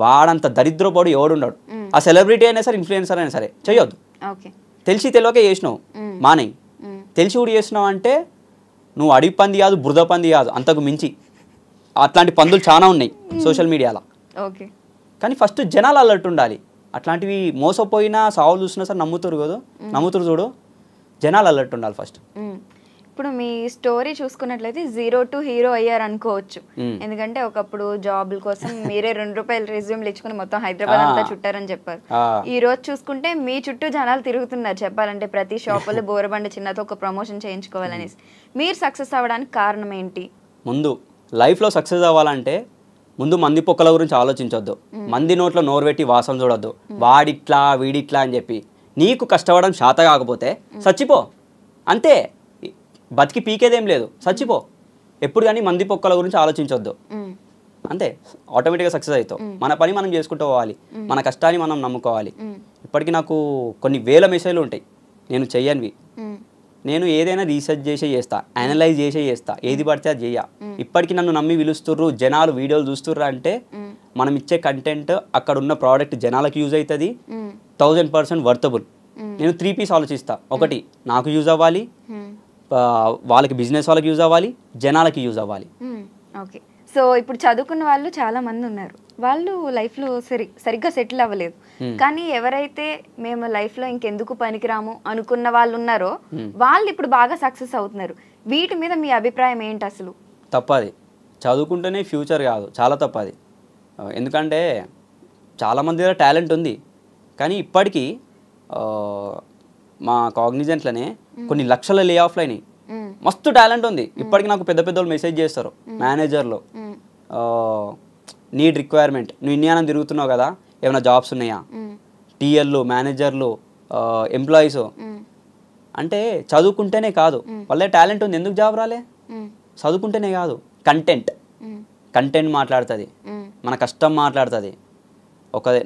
వాడంత దరిద్రపోడు ఎవడున్నాడు. ఆ సెలబ్రిటీ అయినా సరే ఇన్ఫ్లుయెన్సర్ అయినా సరే చేయొద్దు. తెలిసి తెలియక చేసినావు మానే, తెలిసి కూడా చేసినావు అంటే నువ్వు అడవి పంది కాదు, బురద పంది కాదు, అంతకు మించి. అట్లాంటి పందులు చాలా ఉన్నాయి సోషల్ మీడియాలో. కానీ ఫస్ట్ జనాలు అలర్ట్ ఉండాలి. అట్లాంటివి మోసపోయినా సావులు చూసినా సరే నమ్ముతారు కదా, నమ్ముతారు చూడు, జనాలు అలర్ట్ ఉండాలి ఫస్ట్. ఇప్పుడు మీ స్టోరీ చూసుకున్నట్లయితే 0 to హీరో అయ్యారు అనుకోవచ్చు. ఎందుకంటే ఒకప్పుడు జాబుల కోసం మీరే 2 రూపాయలు రెజ్యూమ్లు ఇచ్చుకుని మొత్తం హైదరాబాద్ అంతా చుట్టారని చెప్పారు. ఈ రోజు చూసుకుంటే మీ చుట్టూ జనాలు తిరుగుతున్నారు చెప్పాలంటే, ప్రతి షాపులో బోరబండ చిన్నతో ఒక ప్రమోషన్ చేయించుకోవాలనేసి. మీరు సక్సెస్ అవ్వడానికి కారణం ఏంటి? ముందు లైఫ్లో సక్సెస్ అవ్వాలంటే ముందు మంది పొక్కల గురించి ఆలోచించొద్దు, మంది నోట్లో నోరు పెట్టి వాసన చూడొద్దు. వాడిట్లా వీడిట్లా అని చెప్పి నీకు కష్టపడడం శాత కాకపోతే చచ్చిపో అంతే. బతికి పీకేదేం లేదు, చచ్చిపో. ఎప్పుడు కానీ మంది పొక్కల గురించి ఆలోచించొద్దు అంతే. ఆటోమేటిక్గా సక్సెస్ అవుతావు. మన పని మనం చేసుకుంటూ పోవాలి, మన కష్టాన్ని మనం నమ్ముకోవాలి. ఇప్పటికీ నాకు కొన్ని వేల మెసేజ్లు ఉంటాయి నేను చెయ్యనివి. నేను ఏదైనా రీసెర్చ్ చేసే చేస్తా, అనలైజ్ చేసే చేస్తా, ఏది పడితే అది చెయ్య. ఇప్పటికీ నన్ను నమ్మి పిలుస్తుర్రు, జనాలు వీడియోలు చూస్తుర్రు అంటే మనం ఇచ్చే కంటెంట్, అక్కడ ఉన్న ప్రోడక్ట్ జనాలకు యూజ్ అవుతుంది, 1000% వర్తబుల్. నేను 3 పీస్ ఆలోచిస్తా. ఒకటి, నాకు యూజ్ అవ్వాలి, వాళ్ళకి బిజినెస్ వాళ్ళకి యూజ్ అవ్వాలి, జనాలకి యూజ్ అవ్వాలి. ఓకే. సో ఇప్పుడు చదువుకున్న వాళ్ళు చాలా మంది ఉన్నారు, వాళ్ళు లైఫ్లో సరిగ్గా సెటిల్ అవ్వలేదు. కానీ ఎవరైతే మేము లైఫ్లో ఇంకెందుకు పనికిరాము అనుకున్న వాళ్ళు ఉన్నారో వాళ్ళు ఇప్పుడు బాగా సక్సెస్ అవుతున్నారు. వీటి మీద మీ అభిప్రాయం ఏంటి? అసలు తప్పది, చదువుకుంటేనే ఫ్యూచర్ కాదు, చాలా తప్పది. ఎందుకంటే చాలామంది దగ్గర టాలెంట్ ఉంది, కానీ ఇప్పటికీ మా కాగ్నిజెంట్లోనే కొన్ని లక్షల లే ఆఫ్లు అయినాయి. మస్తు టాలెంట్ ఉంది, ఇప్పటికి నాకు పెద్ద పెద్ద మెసేజ్ చేస్తారు మేనేజర్లో, నీడ్ రిక్వైర్మెంట్, నువ్వు ఇండియాని తిరుగుతున్నావు కదా, ఏమైనా జాబ్స్ ఉన్నాయా, టీఎల్లు, మేనేజర్లు, ఎంప్లాయీస్. అంటే చదువుకుంటేనే కాదు, వాళ్ళే టాలెంట్ ఉంది, ఎందుకు జాబ్ రాలే? చదువుకుంటేనే కాదు, కంటెంట్ మాట్లాడుతుంది, మన కష్టం మాట్లాడుతుంది.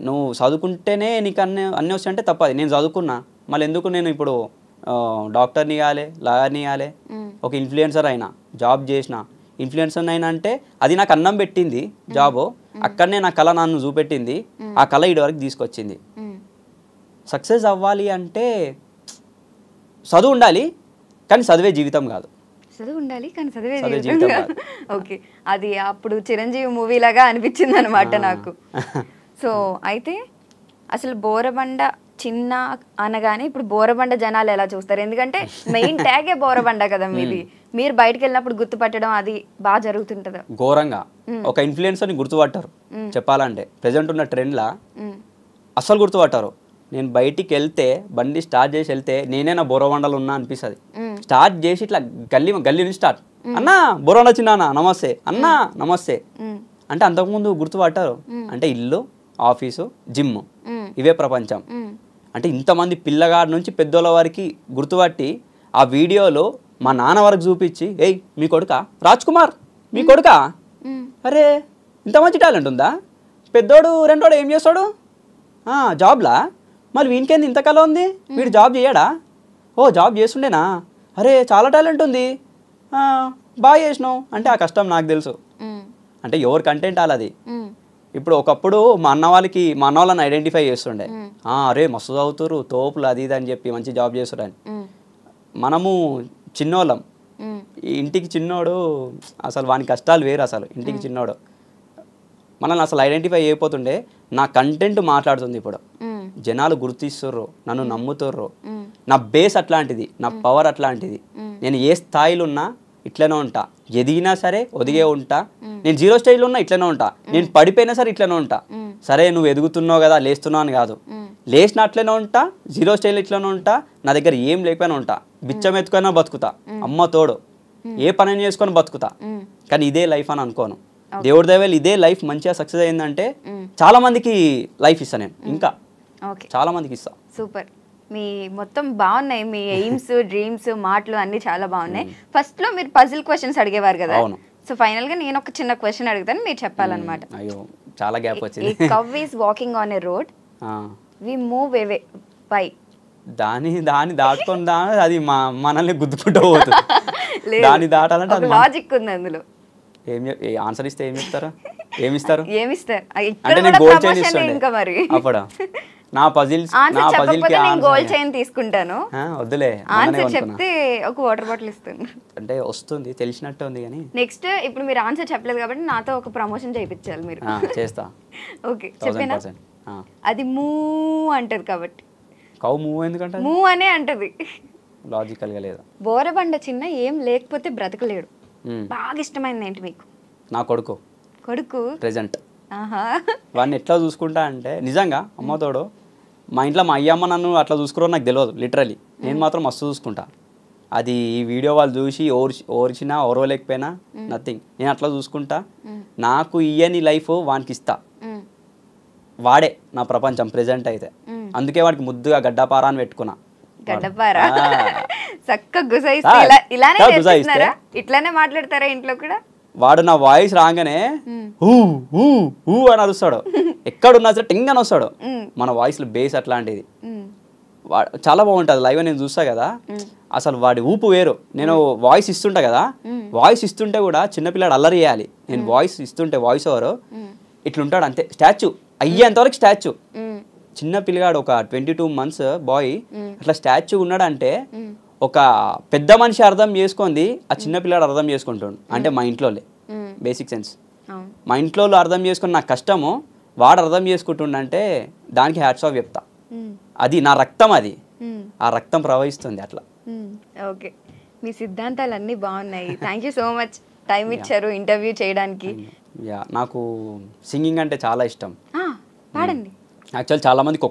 నువ్వు చదువుకుంటేనే నీకు అన్నీ వస్తాయంటే తప్పది. నేను చదువుకున్నా, మళ్ళీ ఎందుకు నేను ఇప్పుడు డాక్టర్ని ఇవ్వాలి, లాయర్ని ఇవ్వాలి, ఒక ఇన్ఫ్లుయెన్సర్ అయినా, జాబ్ చేసిన ఇన్ఫ్లుయెన్సర్ అయినా అంటే అది నాకు అన్నం పెట్టింది జాబు, అక్కడనే నా కళ నన్ను చూపెట్టింది, ఆ కళ ఇటు వరకు తీసుకొచ్చింది. సక్సెస్ అవ్వాలి అంటే చదువు ఉండాలి, కానీ చదివే జీవితం కాదు. చదువు ఉండాలి కానీ చదివే జీవితం కాదు. ఓకే, అది అప్పుడు చిరంజీవి మూవీ లాగా అనిపించింది అనమాట నాకు. సో అయితే అసలు బోరబండ చిన్న అనగానే ఇప్పుడు బోరబండ జనాలు ఎలా చూస్తారు? ఎందుకంటే మెయిన్ ట్యాగే బోరబండ కదా మీది. మీరు బయటకు వెళ్ళినప్పుడు గుర్తుపట్టడం అది బాగా జరుగుతుంటది. ఘోరంగా ఒక ఇన్ఫ్లుయెన్సర్ని గుర్తుపట్టారు చెప్పాలంటే, ప్రెజెంట్ ఉన్న ట్రెండ్లా అస్సలు గుర్తుపట్టారు. నేను బయటికి వెళ్తే, బండి స్టార్ట్ చేసి వెళ్తే నేనే నా బోరబండలో ఉన్నా అనిపిస్తుంది. స్టార్ట్ చేసి ఇట్లా గల్లీ నుంచి స్టార్ట్, అన్నా బోరబండ చిన్న నమస్తే, అన్నా నమస్తే అంటే అంతకుముందు గుర్తుపట్టారు. అంటే ఇల్లు, ఆఫీసు, జిమ్, ఇవే ప్రపంచం. అంటే ఇంతమంది పిల్లగాడి నుంచి పెద్దోళ్ళ వారికి గుర్తుపట్టి ఆ వీడియోలో మా నాన్న వరకు చూపించి, ఏయ్ మీ కొడుకా రాజ్ కుమార్, మీ కొడుకా, అరే ఇంత మంచి టాలెంట్ ఉందా, పెద్దోడు రెండోడు ఏం చేస్తాడు జాబ్లా, మళ్ళీ వీనికేంది ఇంత కళ ఉంది, వీడు జాబ్ చేయడా, ఓ జాబ్ చేస్తుండేనా, అరే చాలా టాలెంట్ ఉంది, బాగా చేసినావు అంటే ఆ కష్టం నాకు తెలుసు. అంటే ఎవరి కంటెంట్ అలాది. ఇప్పుడు ఒకప్పుడు మా అన్న వాళ్ళని ఐడెంటిఫై చేస్తుండే, అరే మస్తు చదువుతారు, తోపులు అది ఇది అని చెప్పి మంచి జాబ్ చేస్తారని. మనము చిన్నోళ్ళం, ఇంటికి చిన్నోడు, అసలు వాని కష్టాలు వేరు. అసలు ఇంటికి చిన్నోడు మనల్ని అసలు ఐడెంటిఫై అయిపోతుండే. నా కంటెంట్ మాట్లాడుతుంది ఇప్పుడు, జనాలు గుర్తిస్తుర్రు, నన్ను నమ్ముతుర్రు. నా బేస్ అట్లాంటిది, నా పవర్ అట్లాంటిది. నేను ఏ స్థాయిలో ఉన్నా ఇట్లనే ఉంటా, ఎదిగినా సరే ఒదిగే ఉంటా. నేను 0 స్టేజ్లో ఉన్నా ఇట్లనే ఉంటా, నేను పడిపోయినా సరే ఇట్లనే ఉంటా. సరే నువ్వు ఎదుగుతున్నావు కదా, లేస్తున్నావు అని కాదు, లేచిన అట్లనే ఉంటా, 0 స్టేజ్లో ఇట్లనే ఉంటా. నా దగ్గర ఏం లేకపోయినా ఉంటా, బిచ్చం ఎత్తుకైనా బతుకుతా, అమ్మ తోడు ఏ పని చేసుకొని బతుకుతా. కానీ ఇదే లైఫ్ అని అనుకోను. దేవుడి దయవల్ల ఇదే లైఫ్ మంచిగా సక్సెస్ అయిందంటే చాలా మందికి లైఫ్ ఇస్తాను నేను, ఇంకా చాలా మందికి ఇస్తా. సూపర్. మీ మొత్తం బాగున్నాయి, మీ ఎయిమ్స్ డ్రీమ్స్ మాటలు అన్ని చాలా బాగున్నాయి. ఫస్ట్ లో మీరు పజిల్ క్వశ్చన్స్ అడిగేవారు కదా, సో ఫైనల్ గా నేను ఒక చిన్న క్వశ్చన్ అడుగుతాను, మీరు చెప్పాలన్నమాట. అయ్యో చాలా గ్యాప్ వచ్చింది. Cow is walking on a road, we move away by. దాని దాటుకొని అది మనల్ని గుద్దుకుంటూ పోతుంది. దాన్ని దాటాలంటే అది లాజిక్ ఉంది అందులో. ఆన్సర్ ఇస్తే ఏమి ఇస్తారు? ఏమిస్తారు? అంటే నేను గోల్డ్ చైన్ ఇస్తాను ఇంకా మరి. అప్పుడు నా పజిల్స్ గోల్డ్ చైన్ తీసుకుంటాను. వద్దులే, ఆన్సర్ చెప్తే ఒక వాటర్ బాటిల్ ఇస్తాను. అంటే వస్తుంది, తెలిసినట్టు ఉంది కానీ. నెక్స్ట్ ఇప్పుడు మీరు ఆన్సర్ చెప్పలేదు కాబట్టి నాతో ఒక ప్రమోషన్ చేయించాలి మీరు. చేస్తా. ఓకే చెప్పేనా? అది మూ అంటది కాబట్టి. కౌ మూవ్ ఎందుకంటే మూ అనే అంటది. లాజికల్ గా లేదు. బోరబండ చిన్న ఏం లేకపోతే బ్రతకలేడు. బాగా ఇష్టమైంది ఏంటి మీకు? నా కొడుకు. కొడుకు ప్రెజెంట్. వాడిని ఎట్లా చూసుకుంటా అంటే నిజంగా అమ్మతోడు, మా ఇంట్లో మా అయ్యమ్మ నన్ను అట్లా చూసుకురో నాకు తెలియదు లిటరలీ. నేను మాత్రం మస్తు చూసుకుంటా. అది ఈ వీడియో వాళ్ళు చూసి ఓర్చినా ఓర్వలేకపోయినా నథింగ్, నేను అట్లా చూసుకుంటా. నాకు ఇయ్యని లైఫ్ వానికి ఇస్తా. వాడే నా ప్రపంచం ప్రెజెంట్ అయితే. అందుకే వాడికి ముద్దుగా గడ్డపార అని పెట్టుకున్నా. ఇట్లానే మాట్లాడతారా ఇంట్లో కూడా? వాడు నా వాయిస్ రాగానే హూ హూ హూ అని అరుస్తాడు. ఎక్కడున్నా సరే టింగ్ అని వస్తాడు. మన వాయిస్ బేస్ అట్లాంటిది. చాలా బాగుంటుంది. లైవ్ నేను చూస్తా కదా, అసలు వాడి ఊపు వేరు. నేను వాయిస్ ఇస్తుంటా కదా, వాయిస్ ఇస్తుంటే కూడా చిన్నపిల్లాడు అల్లరి చేయాలి. నేను వాయిస్ ఇస్తుంటే వాయిస్ ఓవర్ ఇట్లుంటాడు అంతే, స్టాచ్యూ అయ్యేంతవరకు స్టాచ్యూ. చిన్న పిల్లగాడు ఒక 22 months బాయ్ అట్లా స్టాచ్యూ ఉన్నాడంటే ఒక పెద్ద మనిషి అర్థం చేసుకుంది ఆ చిన్న పిల్లాడు అర్థం చేసుకుంటాడు. అంటే మా ఇంట్లోలే బేసిక్ సెన్స్. మా ఇంట్లో అర్థం చేసుకుని నా కష్టము వాడు అర్థం చేసుకుంటుండంటే దానికి హ్యాట్స్ ఆఫ్ చెప్తా. అది నా రక్తం, అది ఆ రక్తం ప్రవహిస్తుంది అట్లా. ఓకే, మీ సిద్ధాంతాలు అన్నీ బాగున్నాయి. Thank you so much, time ఇచ్చారు ఇంటర్వ్యూ చేయడానికి. నాకు సింగింగ్ అంటే చాలా ఇష్టం. పాడండి. యాక్చువల్ చాలా మందికి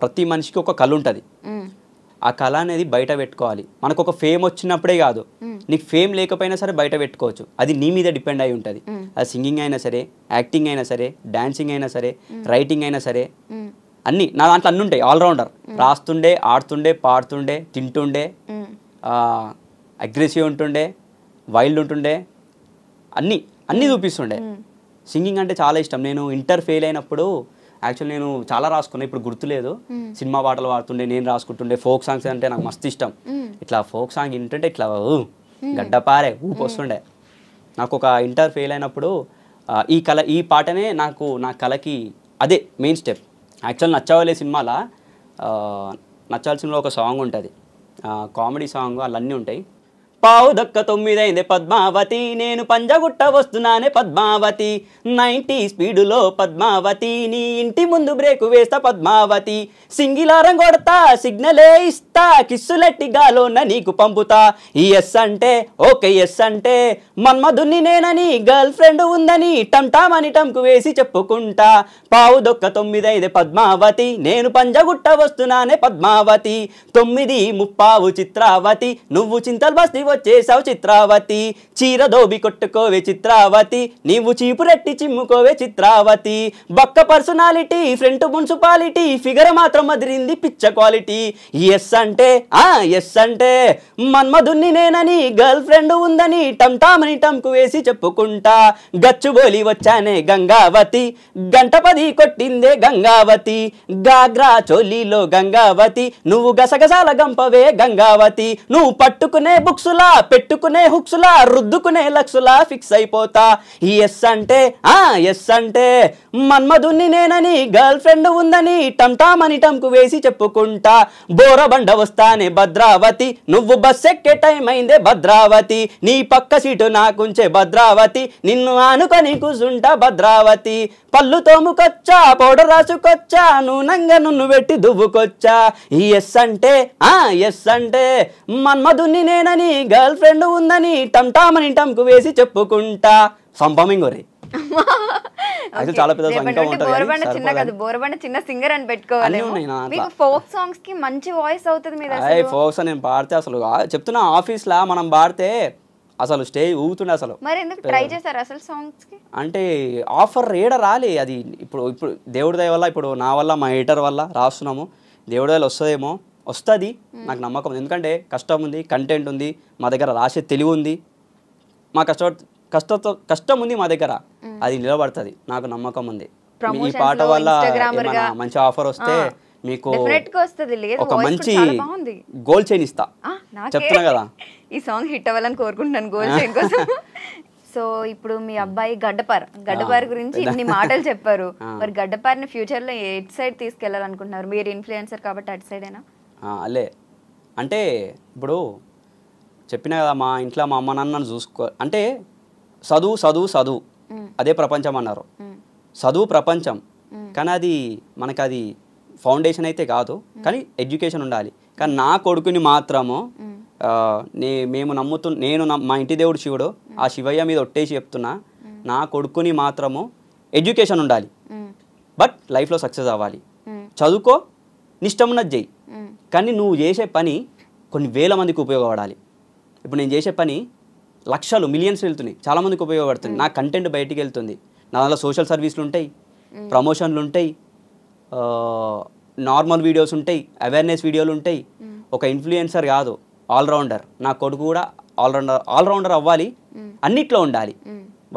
ప్రతి మనిషికి ఒక కళ ఉంటుంది. ఆ కళ అనేది బయట పెట్టుకోవాలి. మనకు ఒక ఫేమ్ వచ్చినప్పుడే కాదు, నీకు ఫేమ్ లేకపోయినా సరే బయట పెట్టుకోవచ్చు. అది నీ మీద డిపెండ్ అయి ఉంటుంది. అది సింగింగ్ అయినా సరే, యాక్టింగ్ అయినా సరే, డాన్సింగ్ అయినా సరే, రైటింగ్ అయినా సరే, అన్నీ నా దాంట్లో అన్నీ ఉంటాయి. ఆల్రౌండర్. రాస్తుండే, ఆడుతుండే, పాడుతుండే, తింటుండే, అగ్రెసివ్ ఉంటుండే, వైల్డ్ ఉంటుండే, అన్నీ చూపిస్తుండే. సింగింగ్ అంటే చాలా ఇష్టం. నేను ఇంటర్ ఫెయిల్ అయినప్పుడు యాక్చువల్ నేను చాలా రాసుకున్నా, ఇప్పుడు గుర్తులేదు. సినిమా పాటలు పాడుతుండే, నేను రాసుకుంటుండే. ఫోక్ సాంగ్స్ అంటే నాకు మస్తు ఇష్టం. ఇట్లా ఫోక్ సాంగ్ వింటుంటే ఇట్లా గడ్డపారే ఊపు వస్తుండే. నాకు ఒక ఇంటర్ ఫెయిల్ అయినప్పుడు ఈ పాటనే నాకు నా కళకి అదే మెయిన్ స్టెప్. యాక్చువల్ నచ్చవలే సినిమాలో ఒక సాంగ్ ఉంటుంది, కామెడీ సాంగ్, అన్నీ ఉంటాయి. పావు దక్క 9 అయిందే పద్మావతి, నేను పంజగుట్ట వస్తున్నానే పద్మావతి, 90 స్పీడులో పద్మావతి, నీ ఇంటి ముందు బ్రేకు వేస్తా పద్మావతి, సింగిలారం కొడతా సిగ్నలే ఇస్తా, కిస్సులెట్టి గాలోన నీకు పంపుతా, ఎస్ అంటే ఓకే ఎస్ అంటే మన్మధుని నేనని గర్ల్ ఫ్రెండ్ ఉందని టంటామని టంకు వేసి చెప్పుకుంటా, పావు దొక్క 9 అయిందే పద్మావతి, నేను పంజగుట్ట వస్తున్నానే పద్మావతి, 9:30 చిత్రావతి, నువ్వు చింతల్ బస్తి వచ్చేసావు చిత్రావతి, చీర దోబి కొట్టుకోవే చిత్రావతి, నీవు చీపురెట్టి చిమ్ముకోవే చిత్రావతి, బక్క పర్సనాలిటీ, ఫ్రంట్ మున్సిపాలిటీ, ఫిగర్ మాత్రం అదిరింది పిచ్చ క్వాలిటీ, ఎస్ అంటే ఎస్ అంటే మన్మధుని నేనని గర్ల్ ఫ్రెండ్ ఉందని టంటామని టంకు వేసి చెప్పుకుంటా, గచ్చుబోలి వచ్చానే గంగావతి, గంట 10 కొట్టిందే గంగావతి, గాగ్రా చోలీలో గంగావతి, నువ్వు గసగసాల గంపవే గంగావతి, నువ్వు పట్టుకునే బుక్సులా పెట్టుకునే హుక్సులా రుద్దుకునే లక్సులా ఫిక్స్ అయిపోతా, ఎస్ అంటే ఎస్ అంటే మన్మధుని నేనని గర్ల్ ఫ్రెండ్ ఉందని టంటామని టంకు వేసి చెప్పుకుంటా, బోరబండ వస్తానే భద్రావతి, నువ్వు బస్ ఎక్కే టైం అయిందే భద్రావతి, నీ పక్క సీటు నాకుంచే భద్రావతి, నిన్ను ఆనుకొని కూసుంటా భద్రావతి, పళ్ళు తోముకొచ్చా పౌడర్ రాసుకొచ్చా, నూనంగా నున్ను పెట్టి దువ్వుకొచ్చా, ఎస్ అంటే ఎస్ అంటే మన్మధుని నేనని గర్ల్ ఫ్రెండ్ ఉందని టంటామని టంకు వేసి చెప్పుకుంటా. సంపమింగోరి చాలా పెద్ద బోరబండ చిన్న సింగర్ అని పెట్టుకోవాలి. ఫోక్ సాంగ్స్ కి మంచి వాయిస్ అవుతుంది. ఫోక్స్ నేను పాడితే అసలు చెప్తున్నా, ఆఫీస్ లా మనం పాడితే అసలు స్టేజ్ ఊగుతుండే అసలు. మరి ఎందుకు ట్రై చేశారు అసలు సాంగ్స్కి? అంటే ఆఫర్ ఏడ రాలే అది. ఇప్పుడు దేవుడి దయ వల్ల, ఇప్పుడు నా వల్ల మా ఎడిటర్ వల్ల రాస్తున్నాము. దేవుడి దయ వస్తుందేమో, వస్తుంది నాకు నమ్మకం. ఎందుకంటే కష్టం ఉంది, కంటెంట్ ఉంది, మా దగ్గర రాసే తెలివి ఉంది, మా కష్టం ఉంది మా దగ్గర, అది నిలబడుతుంది, నాకు నమ్మకం ఉంది. ఈ పాట వల్ల మంచి ఆఫర్ వస్తే మీకు ఒక మంచి గోల్ చైన్ ఇస్తా, చెప్తున్నా కదా. ఈ సాంగ్ హిట్ అవ్వాలని కోరుకుంటున్నాను గోల్ చైన్ కోసం. సో ఇప్పుడు మీ అబ్బాయి గడ్డపార్ గురించి ఇన్ని మాటలు చెప్పారు. మరి గడ్డపార్ని ఫ్యూచర్ లో ఎట్ సైడ్ తీసుకెళ్లాలనుకుంటున్నారు? మీరు ఇన్ఫ్లుయెన్సర్ కాబట్టి అటు సైడ్ ఏనా? అలే అంటే ఇప్పుడు చెప్పినా కదా, మా ఇంట్లో మా అమ్మ నాన్నను చూసుకో అంటే చదువు అదే ప్రపంచం అన్నారు. చదువు ప్రపంచం, కానీ అది మనకు అది ఫౌండేషన్ అయితే కాదు, కానీ ఎడ్యుకేషన్ ఉండాలి. కానీ నా కొడుకుని మాత్రము నేను మా ఇంటి దేవుడు శివుడు, ఆ శివయ్య మీద ఒట్టేసి చెప్తున్నా, నా కొడుకుని మాత్రము ఎడ్యుకేషన్ ఉండాలి, బట్ లైఫ్లో సక్సెస్ అవ్వాలి. చదువుకో, నిష్టమున్నది చెయ్యి, కానీ నువ్వు చేసే పని కొన్ని వేల మందికి ఉపయోగపడాలి. ఇప్పుడు నేను చేసే పని లక్షలు మిలియన్స్ వెళ్తున్నాయి, చాలామందికి ఉపయోగపడుతుంది. నా కంటెంట్ బయటికి వెళ్తుంది, నా దాంట్లో సోషల్ సర్వీసులు ఉంటాయి, ప్రమోషన్లు ఉంటాయి, నార్మల్ వీడియోస్ ఉంటాయి, అవేర్నెస్ వీడియోలు ఉంటాయి. ఒక ఇన్ఫ్లుయెన్సర్ కాదు, ఆల్రౌండర్. నా కొడుకు కూడా ఆల్రౌండర్ అవ్వాలి, అన్నిట్లో ఉండాలి.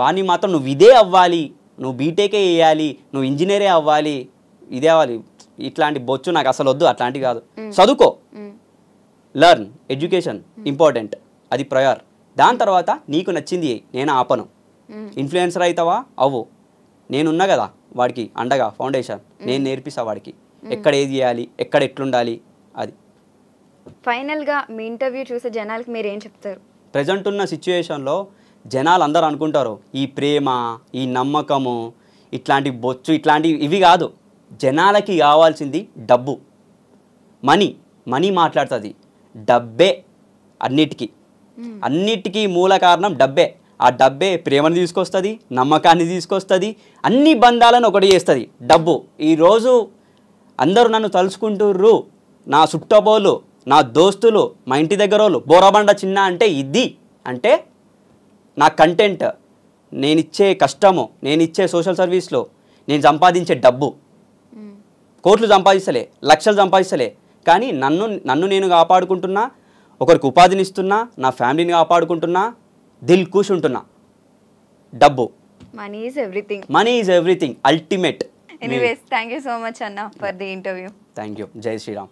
వాడిని మాత్రం నువ్వు ఇదే అవ్వాలి, నువ్వు బీటెకే వేయాలి, నువ్వు ఇంజనీరే అవ్వాలి, ఇదే అవ్వాలి, ఇట్లాంటి బొచ్చు నాకు అసలు వద్దు. అట్లాంటివి కాదు. చదువుకో, లర్న్, ఎడ్యుకేషన్ ఇంపార్టెంట్, అది ప్రయర్. దాని తర్వాత నీకు నచ్చింది నేను ఆపను. ఇన్ఫ్లుయెన్సర్ అవుతావా అవ్వు, నేనున్నా కదా వాడికి అండగా, ఫౌండేషన్ నేను నేర్పిస్తా వాడికి ఎక్కడ ఏది చేయాలి, ఎక్కడ ఎట్లుండాలి. అది ఫైనల్గా మీ ఇంటర్వ్యూ చూసే జనాలకి మీరు ఏం చెప్తారు? ప్రజెంట్ ఉన్న సిచ్యువేషన్లో జనాలు అందరూ అనుకుంటారు ఈ ప్రేమ, ఈ నమ్మకము, ఇట్లాంటి బొచ్చు, ఇట్లాంటివి ఇవి కాదు. జనాలకి కావాల్సింది డబ్బు, మనీ మాట్లాడుతుంది. డబ్బే అన్నిటికీ మూల కారణం డబ్బే. ఆ డబ్బే ప్రేమను తీసుకొస్తుంది, నమ్మకాన్ని తీసుకొస్తుంది, అన్ని బంధాలను ఒకటి చేస్తుంది డబ్బు. ఈరోజు అందరూ నన్ను తలుచుకుంటుర్రు, నా చుట్టబోలు, నా దోస్తులు, మా ఇంటి దగ్గర వాళ్ళు, బోరబండ చిన్న అంటే ఇది, అంటే నా కంటెంట్, నేనిచ్చే కష్టము, నేనిచ్చే సోషల్ సర్వీస్లో నేను సంపాదించే డబ్బు. కోట్లు సంపాదిస్తలే, లక్షలు సంపాదిస్తలే, కానీ నన్ను నేను కాపాడుకుంటున్నా, ఒకరికి ఉపాధినిస్తున్నా, నా ఫ్యామిలీని కాపాడుకుంటున్నా, దిల్ ఖుష్ ఉంటున్నా. డబ్బు, money is everything ultimate. Anyways, thank you so much అన్న for the interview. Thank you. జై శ్రీరామ్.